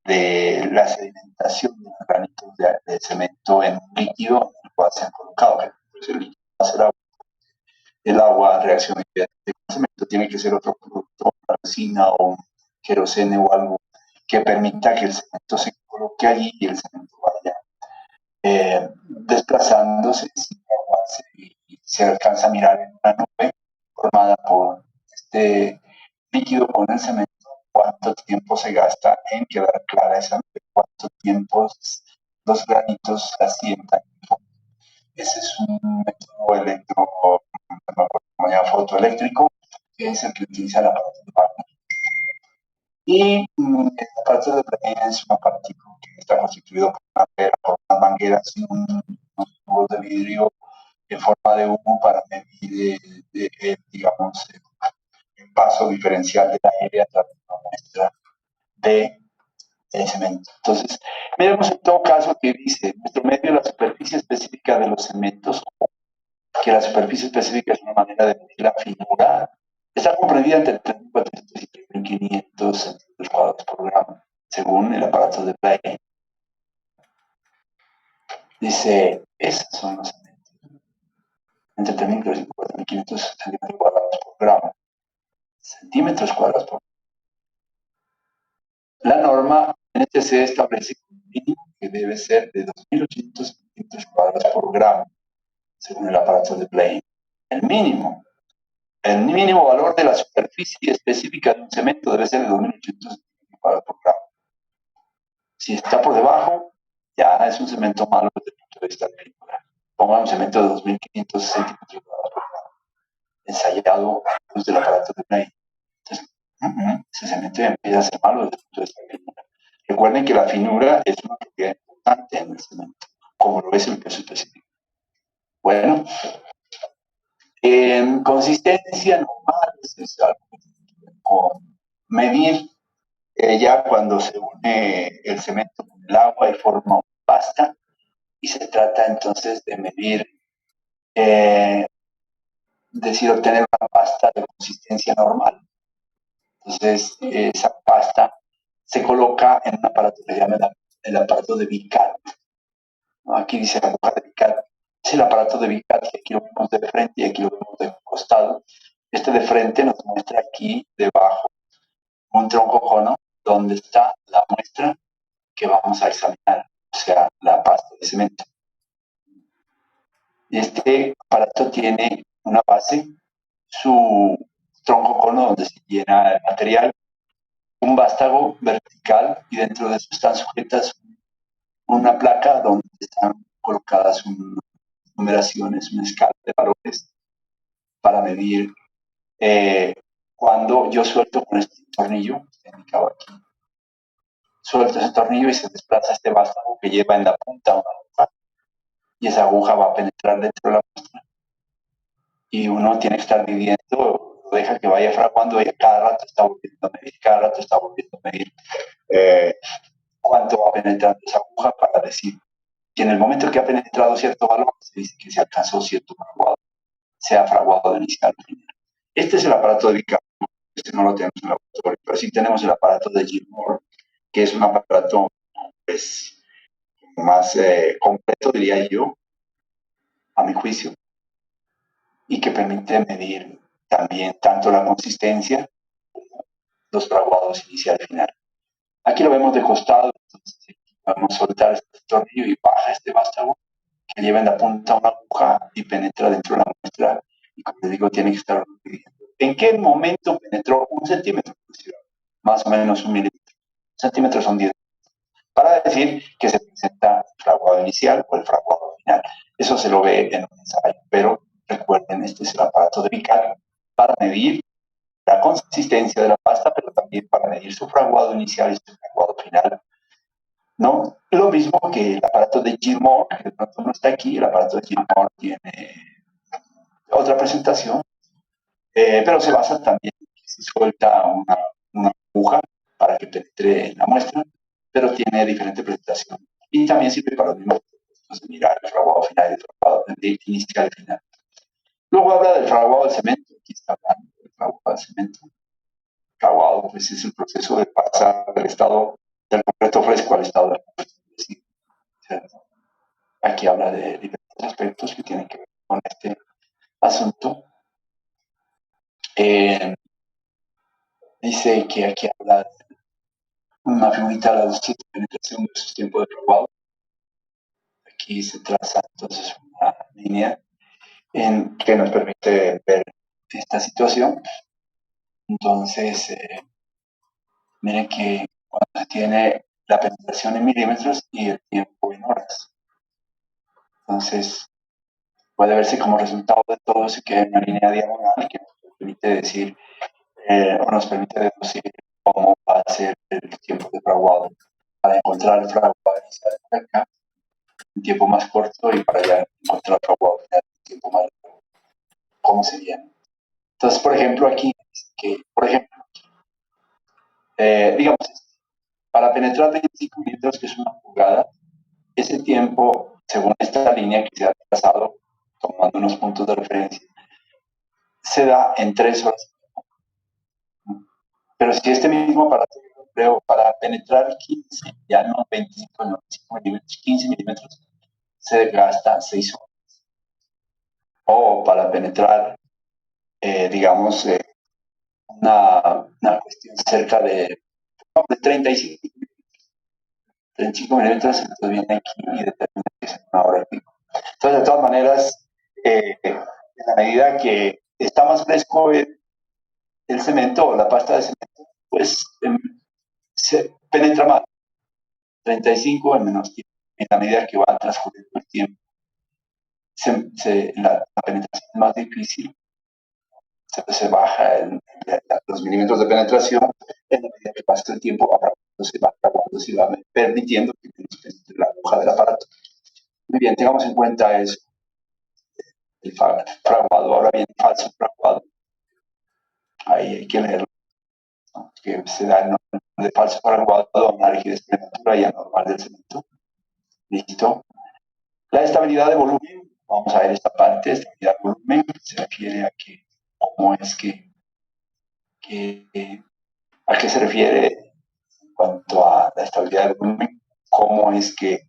la sedimentación de los granitos de cemento en un líquido en el cual se han colocado. Pues el líquido va a ser agua. El agua reacciona inmediatamente con el cemento, tiene que ser otro producto, una resina o un querosene o algo que permita que el cemento se coloque allí y el cemento vaya desplazándose sin aguarse, y se alcanza a mirar en una nube formada por este líquido con el cemento cuánto tiempo se gasta en quedar clara esa nube, cuánto tiempo los granitos se asientan. Ese es un método fotoeléctrico, que es el que utiliza la aparato de Wagner. Y el aparato de Wagner es un aparato que está constituido por unas mangueras y unos tubos de vidrio en forma de humo para medir, digamos, el paso diferencial del aire a través de una muestra de cemento. Entonces, miremos en todo caso que dice, nuestro medio, la superficie específica de los cementos, que la superficie específica es una manera de medir la finura, está comprendida entre 3.400 y 3.500 centímetros cuadrados por gramo, según el aparato de Blake. Dice, esos son los cementos, entre 3.500 y 4.500 centímetros cuadrados por gramo, centímetros cuadrados por gramo. La norma NTC establece un mínimo que debe ser de 2.800 centímetros cuadrados por gramo, según el aparato de Blake. El mínimo valor de la superficie específica de un cemento debe ser de 2.800 centímetros cuadrados por gramo. Si está por debajo, ya es un cemento malo desde el punto de vista agrícola. Ponga un cemento de 2.500 centímetros cuadrados por gramo, ensayado desde el aparato de Blake. Entonces, ese cemento empieza a ser malo desde el punto de vista agrícola. Recuerden que la finura es una propiedad importante en el cemento, como lo es el peso específico. Bueno, en consistencia normal es algo que tiene que ver con medir ya cuando se une el cemento con el agua y forma una pasta, y se trata entonces de medir, decir, obtener una pasta de consistencia normal. Entonces, esa pasta se coloca en un aparato que se llama el aparato de Vicat. ¿No? Aquí dice aguja de Vicat. Es el aparato de Vicat, que aquí lo vemos de frente y aquí lo vemos de costado. Este de frente nos muestra aquí debajo un tronco cono donde está la muestra que vamos a examinar, o sea, la pasta de cemento. Este aparato tiene una base, su tronco cono donde se llena el material, un vástago vertical, y dentro de eso están sujetas una placa donde están colocadas unas numeraciones, una escala de valores para medir cuando yo suelto con este tornillo, indicado aquí, suelto ese tornillo y se desplaza este vástago que lleva en la punta una aguja, y esa aguja va a penetrar dentro de la muestra, y uno tiene que estar midiendo deja que vaya fraguando, ella cada rato está volviendo a medir, cada rato está volviendo a medir cuánto va penetrando esa aguja para decir que en el momento que ha penetrado cierto valor, se dice que se alcanzó cierto fraguado, sea fraguado de inicial o final. Este es el aparato de Vicar, este no lo tenemos en el laboratorio, pero sí tenemos el aparato de Gilmore, que es un aparato pues, más completo, diría yo, a mi juicio, y que permite medir también tanto la consistencia como los fraguados inicial y final. Aquí lo vemos de costado, entonces vamos a soltar este tornillo y baja este vástago que lleva en la punta una aguja y penetra dentro de la muestra y como les digo tiene que estar midiendo. ¿En qué momento penetró 1 centímetro? Más o menos 1 milímetro. 1 centímetros son 10. Para decir que se presenta el fraguado inicial o el fraguado final. Eso se lo ve en un ensayo, pero recuerden, este es el aparato de Vicar para medir la consistencia de la pasta, pero también para medir su fraguado inicial y su fraguado final. ¿No? Lo mismo que el aparato de Gilmore, que de pronto no está aquí, el aparato de Gilmore tiene otra presentación, pero se basa también en que se suelta una aguja para que penetre en la muestra, pero tiene diferente presentación. Y también sirve para los mismos procesos de mirar el fraguado final y el fraguado inicial y final. Luego habla del fraguado del cemento, aquí está hablando del fraguado del cemento. Fraguado, pues es el proceso de pasar del estado del concreto fresco al estado del concreto endurecido. Aquí habla de diferentes aspectos que tienen que ver con este asunto. Dice que aquí habla de una figurita a la de penetración versus tiempo de fraguado. Aquí se traza entonces una línea que nos permite ver esta situación. Entonces, miren que cuando se tiene la penetración en milímetros y el tiempo en horas. Entonces, puede verse como resultado de todo eso que hay una línea diagonal que nos permite decir o nos permite deducir cómo va a ser el tiempo de fraguado para encontrar el fraguado inicial acá en tiempo más corto y para ya encontrar el fraguado final en tiempo más largo. ¿Cómo sería? Entonces, por ejemplo, aquí, por ejemplo, digamos, para penetrar 25 milímetros, que es una pulgada, ese tiempo, según esta línea que se ha trazado, tomando unos puntos de referencia, se da en 3 horas. Pero si este mismo aparato yo lo empleo para penetrar 15, ya no 25, no 25 milímetros, 15 milímetros, se gasta 6 horas. O para penetrar, digamos, una cuestión cerca de 35 milímetros, entonces viene aquí y determina que es 1 hora y pico. Entonces, de todas maneras, en la medida que está más fresco el cemento o la pasta de cemento, pues se penetra más. 35 en menos tiempo. En la medida que va transcurriendo el tiempo, la penetración es más difícil, se baja los milímetros de penetración, en la medida que pasa el tiempo, se va permitiendo que menos penetre la aguja del aparato. Muy bien, tengamos en cuenta eso. El fraguado, ahora bien, falso fraguado. Ahí hay que leerlo, ¿no? Que se da el nombre de falso fraguado a una rigidez prematura y anormal del cemento. Listo. La estabilidad de volumen, vamos a ver esta parte, estabilidad de volumen, se refiere a que, cómo es a qué se refiere en cuanto a la estabilidad de volumen, cómo es que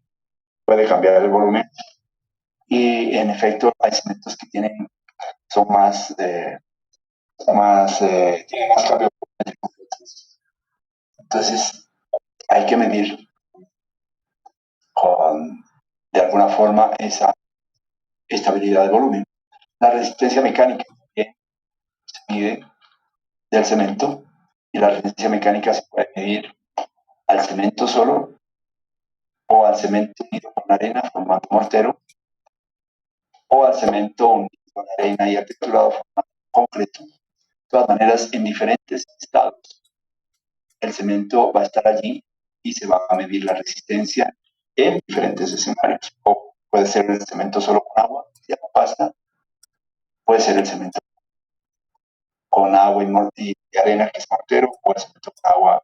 puede cambiar el volumen. Y en efecto, hay cementos que son más, tienen más cambio de volumen. Entonces, hay que medir de alguna forma esa estabilidad de volumen. La resistencia mecánica también se mide del cemento y la resistencia mecánica se puede medir al cemento solo o al cemento unido con arena formando mortero o al cemento unido con arena y aperturado formando concreto. De todas maneras, en diferentes estados, el cemento va a estar allí y se va a medir la resistencia en diferentes escenarios. O puede ser el cemento solo con agua, se llama pasta, puede ser el cemento con agua y arena, que es mortero, o el cemento con agua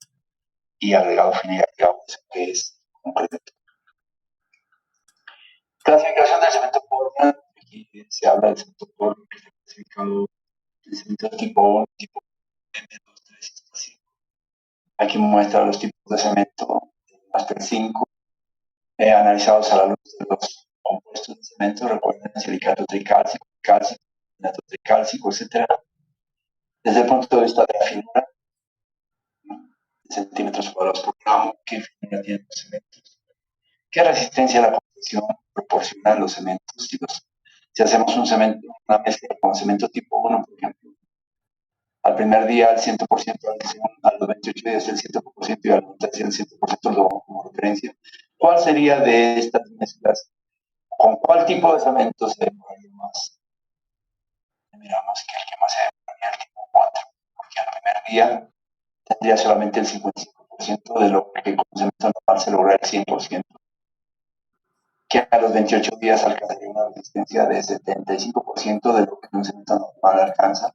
y agregado final, digamos, que es concreto. Clasificación del cemento Portland. Aquí se habla del cemento Portland, que está clasificado en cemento tipo 1, tipo M2, 3 y 5. Aquí muestra los tipos de cemento hasta el 5, analizados a la luz de los compuestos de cemento. Recuerden, silicato tricálcico, cálcico, nitrato tricálcico, etc. Desde el punto de vista de la finura, centímetros cuadrados por gramo, qué finura tienen los cementos, qué resistencia a la compresión proporcionan los cementos. Si hacemos un cemento, una mezcla con cemento tipo 1, por ejemplo, al primer día al 100%, a los 28 días el 100% y al 90 días el 100% lo tomamos como referencia. ¿Cuál sería de estas mezclas? ¿Con cuál tipo de cemento se demoraría más? Miramos que el que más se demoraría el tipo 4, porque al primer día tendría solamente el 55% de lo que con cemento normal se logra el 100%, que a los 28 días alcanzaría una resistencia de 75% de lo que un cemento normal alcanza,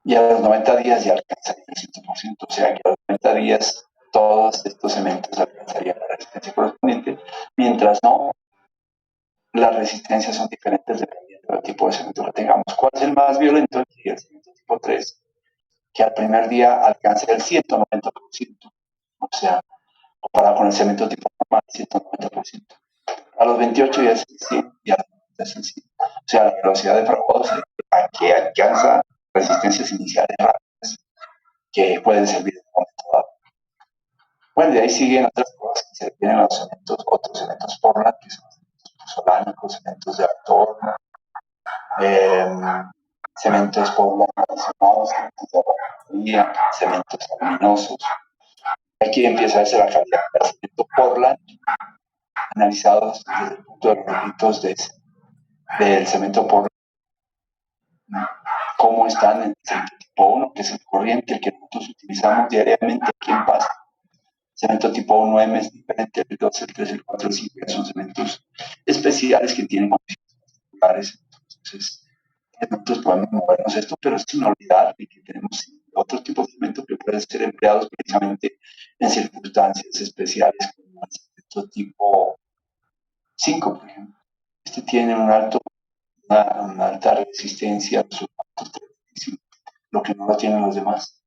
y a los 90 días ya alcanzaría el 100%, o sea que a los 90 días todos estos cementos alcanzarían la resistencia correspondiente, mientras no, las resistencias son diferentes dependiendo del tipo de cemento que tengamos. ¿Cuál es el más violento? Aquí el cemento tipo 3, que al primer día alcanza el 190%, o sea, comparado con el cemento tipo normal, 190%. A los 28 ya es el 100 y a los 90 es el 100. O sea, la velocidad de fraguado se aquí alcanza resistencias iniciales rápidas que pueden servir de momento dado. Bueno, de ahí siguen otras cosas que se refieren a los cementos, otros cementos Portland, que son cementos puzolánicos, cementos de autor, cementos Portland adicionados, cementos de abajo, cementos aluminosos. Aquí empieza a verse la calidad del cemento Portland, analizados desde el punto de los requisitos del cemento Portland, cómo están en el cemento tipo 1, que es el corriente, el que nosotros utilizamos diariamente aquí en Pasto. Cemento tipo 1M es diferente, el 2, el 3, el 4, el 5, son cementos especiales que tienen condiciones particulares. Entonces, nosotros podemos movernos esto, pero sin olvidar que tenemos otros tipos de cementos que pueden ser empleados precisamente en circunstancias especiales, como el cemento tipo 5, por ejemplo. Este tiene una alta resistencia a sus lo que no lo tienen los demás.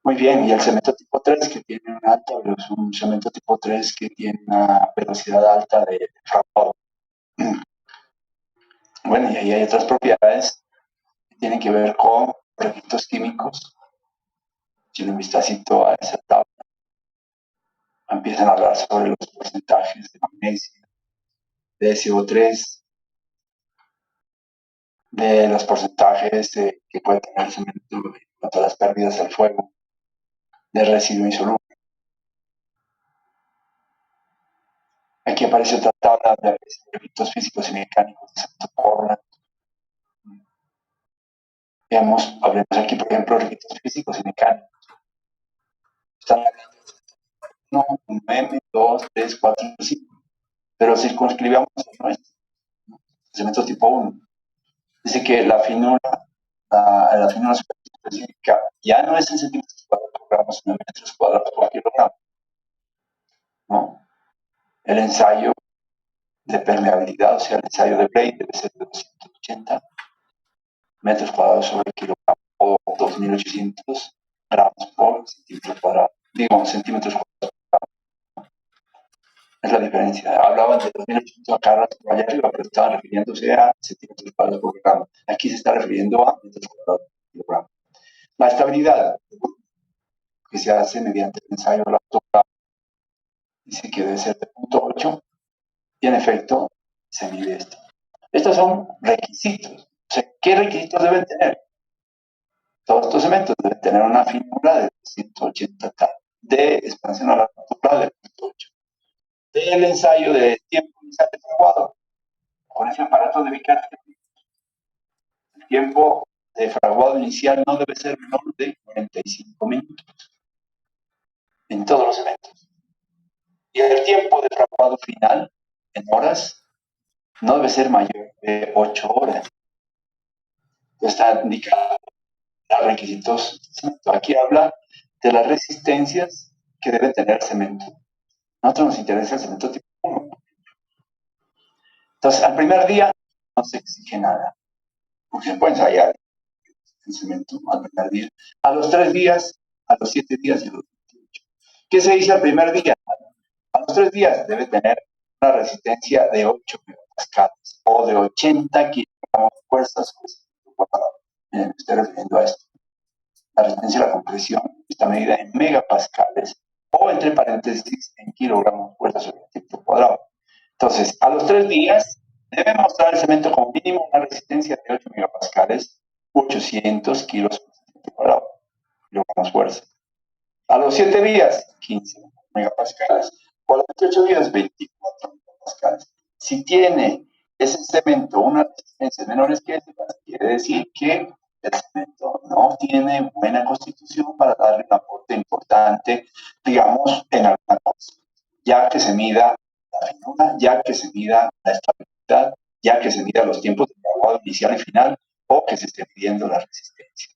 Muy bien, y el cemento tipo 3 que tiene un cemento tipo 3 que tiene una velocidad alta de fraguado. Bueno, y ahí hay otras propiedades que tienen que ver con requisitos químicos. Si un vistacito a esa tabla, empiezan a hablar sobre los porcentajes de magnesio, de CO3, de los porcentajes que puede tener el cemento en cuanto a las pérdidas al fuego, de residuo insoluble. Aquí aparece otra tabla de requisitos físicos y mecánicos de cemento Portland. Veamos, hablemos aquí, por ejemplo, de requisitos físicos y mecánicos. Están hablando 1, M, 2, 3, 4, 5. Pero circunscribamos el nuestro, cemento tipo 1. Dice que la finura específica ya no es en centímetros cuadrados por gramo, sino en metros cuadrados por kilogramo. ¿No? El ensayo de permeabilidad, o sea, el ensayo de Blake debe ser de 280 metros cuadrados sobre kilogramo o 2.800 gramos por centímetro cuadrado. Digo, centímetros cuadrados. Es la diferencia. Hablaban de 2.800 acá por allá arriba, pero estaban refiriéndose a centímetros cuadrados por gramo. Aquí se está refiriendo a metros cuadrados por kilogramo. La estabilidad que se hace mediante el ensayo del autoclave dice que debe ser de 0.8 y en efecto se mide esto. Estos son requisitos. O sea, ¿qué requisitos deben tener? Todos estos cementos deben tener una finura de 180 K, de expansión al autoclave de 0.8, del ensayo de tiempo inicial de fraguado con ese aparato de Vickers. El tiempo de fraguado inicial no debe ser menor de 45 minutos en todos los cementos. Y el tiempo de fraguado final en horas no debe ser mayor de 8 horas. Está indicado los requisitos. Aquí habla de las resistencias que debe tener el cemento. A nosotros nos interesa el cemento tipo 1. Entonces, al primer día no se exige nada, porque se puede ensayar el cemento al primer día. A los 3 días, a los 7 días y a los 28. ¿Qué se dice al primer día? A los 3 días debe tener una resistencia de 8 megapascales o de 80 kilogramos de fuerza sobre el cuadrado. Me estoy refiriendo a esto. La resistencia a la compresión está medida en megapascales o entre paréntesis en kilogramos de fuerza sobre el centímetro cuadrado. Entonces, a los 3 días debe mostrar el cemento como mínimo una resistencia de 8 megapascales, 800 kilos por centímetro cuadrado, kilogramos fuerza. A los 7 días, 15 megapascales. O a los 28 días, 24 megapascales. Si tiene ese cemento una resistencia menores que esa, quiere decir que el cemento no tiene buena constitución para darle un aporte importante, digamos, en alguna cosa. Ya que se mida la finura, ya que se mida la estabilidad, ya que se mida los tiempos de fraguado inicial y final, o que se esté midiendo la resistencia.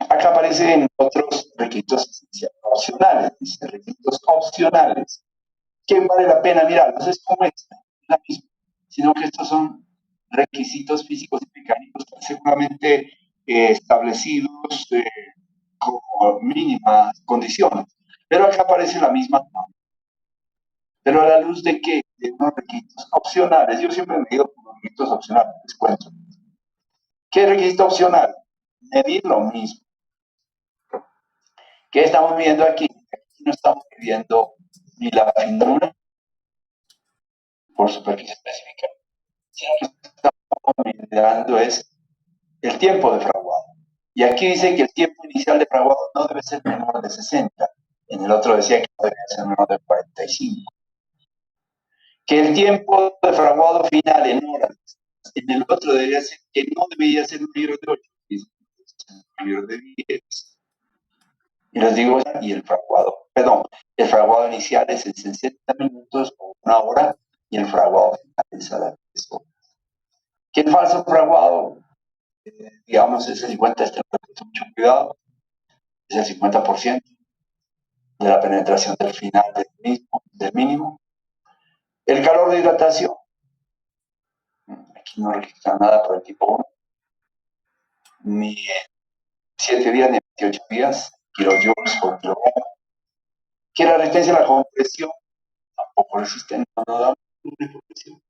Acá aparecen otros requisitos opcionales, dice, requisitos opcionales, que vale la pena mirarlos, es como esta, la misma, sino que estos son requisitos físicos y mecánicos seguramente establecidos como mínimas condiciones, pero acá aparece la misma, pero a la luz de que de unos requisitos opcionales, yo siempre me he ido por los requisitos opcionales, les cuento. ¿Qué requisito opcional? Medir lo mismo. ¿Qué estamos viendo aquí? Aquí no estamos midiendo ni la finura por superficie específica, sino que estamos midiendo es el tiempo de fraguado. Y aquí dice que el tiempo inicial de fraguado no debe ser menor de 60. En el otro decía que no debe ser menor de 45. Que el tiempo de fraguado final en horas, en el otro debería ser que no debería ser mayor de 8, mayor de 10. Y les digo, y el fraguado, perdón, el fraguado inicial es en 60 minutos o una hora y el fraguado final es a las 3 horas. Que el falso fraguado, digamos, es el 50, mucho cuidado, es el 50% de la penetración del final del mínimo. El calor de hidratación, aquí no registra nada por el tipo 1, ni 7 días ni 28 días, kilojoules por kilogramo. Que la resistencia a la compresión tampoco resiste, no da una compresión.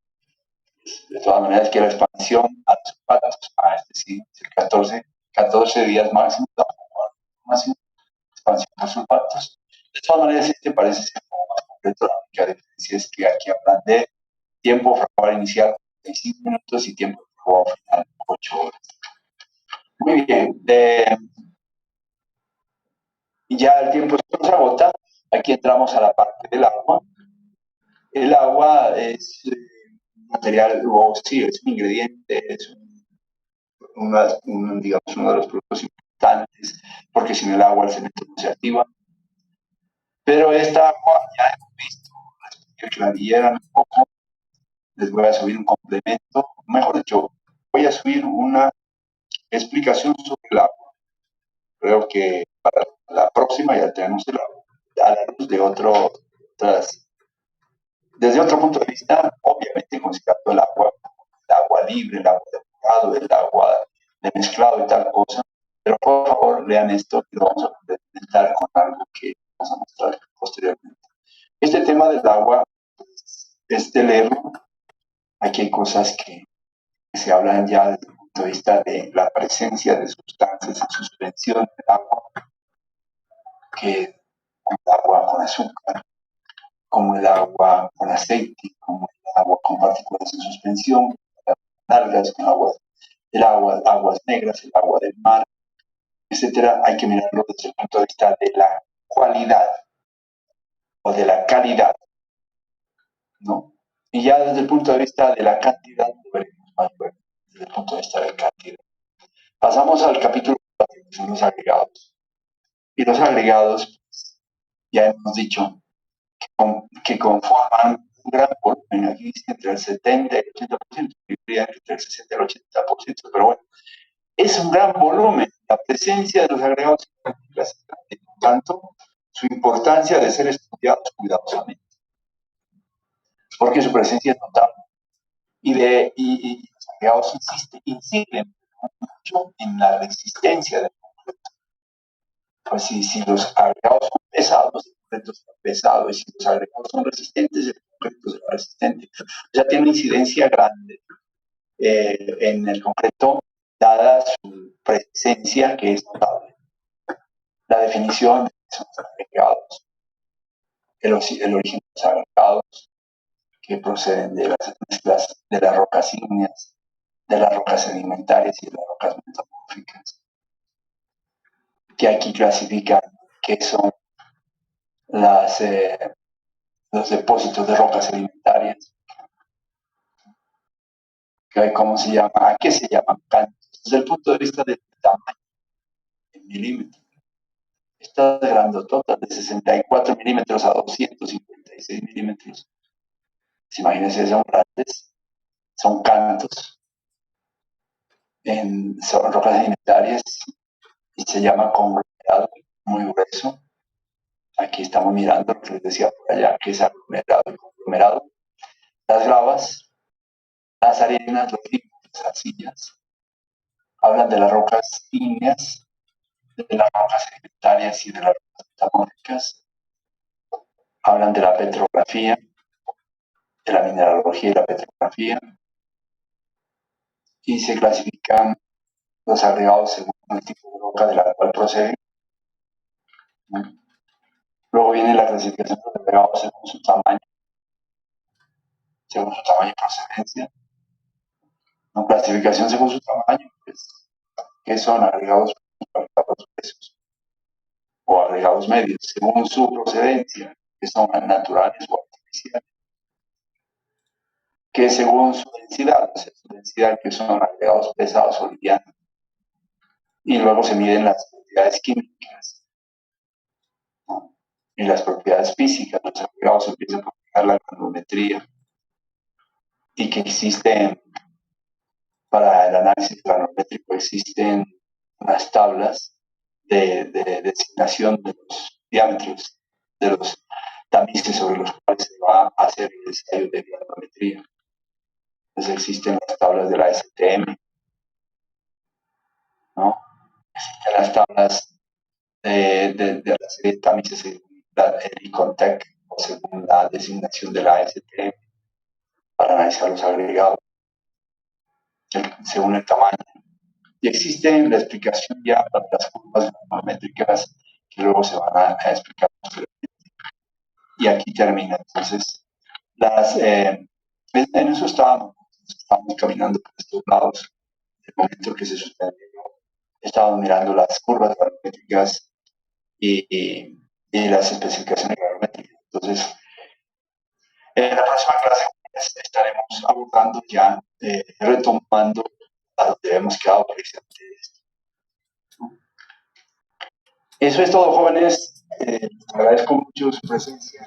De todas maneras, que la expansión a los sulfatos, este sí, 14 días máximo, máximo expansión a los sulfatos. De todas maneras, este parece ser como más completo. La única diferencia es que aquí hablan de tiempo de fraguado inicial 45 minutos y tiempo de fraguado final 8 horas. Muy bien. Y ya el tiempo se nos agota. Aquí entramos a la parte del agua. El agua es un material, o sí, es un ingrediente, es digamos, uno de los productos importantes, porque sin el agua el cemento no se activa. Pero esta agua ya hemos visto, que la leyeran un poco, les voy a subir un complemento, mejor dicho, voy a subir una explicación sobre el agua. Creo que para la próxima ya tenemos el agua, a la luz de desde otro punto de vista, obviamente considerando el agua libre, el agua depurado, el agua de mezclado y tal cosa, pero por favor lean esto y lo vamos a complementar con algo que vamos a mostrar posteriormente. Este tema del agua, pues, es de leerlo. Aquí hay cosas que se hablan ya desde el punto de vista de la presencia de sustancias en suspensión del agua, que el agua con azúcar, como el agua con aceite, como el agua con partículas en suspensión, largas, con aguas negras, el agua del mar, etcétera. Hay que mirarlo desde el punto de vista de la cualidad o de la calidad, ¿no? Y ya desde el punto de vista de la cantidad, lo veremos más luego, desde el punto de vista de la cantidad. Pasamos al capítulo 4, que son los agregados. Y los agregados, pues, ya hemos dicho, que conforman un gran volumen, aquí dice entre el 70 y el 80%, yo diría que entre el 60 y el 80%, pero bueno, es un gran volumen. La presencia de los agregados genéticos es grande, por tanto, su importancia de ser estudiados cuidadosamente, porque su presencia es notable. Y los agregados inciden mucho en la resistencia del concreto. Pues si los agregados son pesados, el concreto está pesado, y si los agregados son resistentes, el concreto será resistente. Ya tiene una incidencia grande en el concreto, dada su presencia, que es notable. La definición de los agregados, el origen de los agregados, que proceden de las mezclas de las rocas ígneas, de las rocas sedimentarias y de las rocas metamórficas, que aquí clasifican qué son los depósitos de rocas sedimentarias, cómo se llama, a qué se llaman cantos, desde el punto de vista del tamaño en milímetros. Estas grandototas de 64 milímetros a 256 milímetros, pues imagínense, son grandes, son cantos, son rocas sedimentarias y se llama conglomerado, muy grueso. Aquí estamos mirando lo que les decía por allá, que es aglomerado y conglomerado. Las gravas, las arenas, los limos, las arcillas, hablan de las rocas ígneas, de las rocas sedimentarias y de las rocas metamórficas, hablan de la petrografía, de la mineralogía y la petrografía, y se clasifican los agregados según el tipo de roca de la cual proceden. Luego viene la clasificación de los agregados según su tamaño y procedencia. No, clasificación según su tamaño, pues, que son agregados gruesos o agregados medios, según su procedencia, que son naturales o artificiales, que según su densidad, o sea, su densidad, que son agregados pesados o livianos, y luego se miden las propiedades químicas, ¿no? Y las propiedades físicas. Los agregados empiezan a aplicar la granulometría, y que existen, para el análisis granulométrico, existen unas tablas de designación de los diámetros de los tamices sobre los cuales se va a hacer el ensayo de granulometría. Entonces existen las tablas de la STM, ¿no? Existen las tablas de la serie de tamices según el ICONTEC o según la designación de la STM para analizar los agregados según el tamaño. Y existe la explicación ya para las curvas granulométricas que luego se van a explicar posteriormente. Y aquí termina. Entonces, en eso estábamos caminando por estos lados. El momento que se suspendió, estábamos mirando las curvas granulométricas y las especificaciones granulométricas. Entonces, en la próxima clase estaremos abordando ya, retomando a donde hemos quedado precisamente esto. Eso es todo, jóvenes. Agradezco mucho su presencia.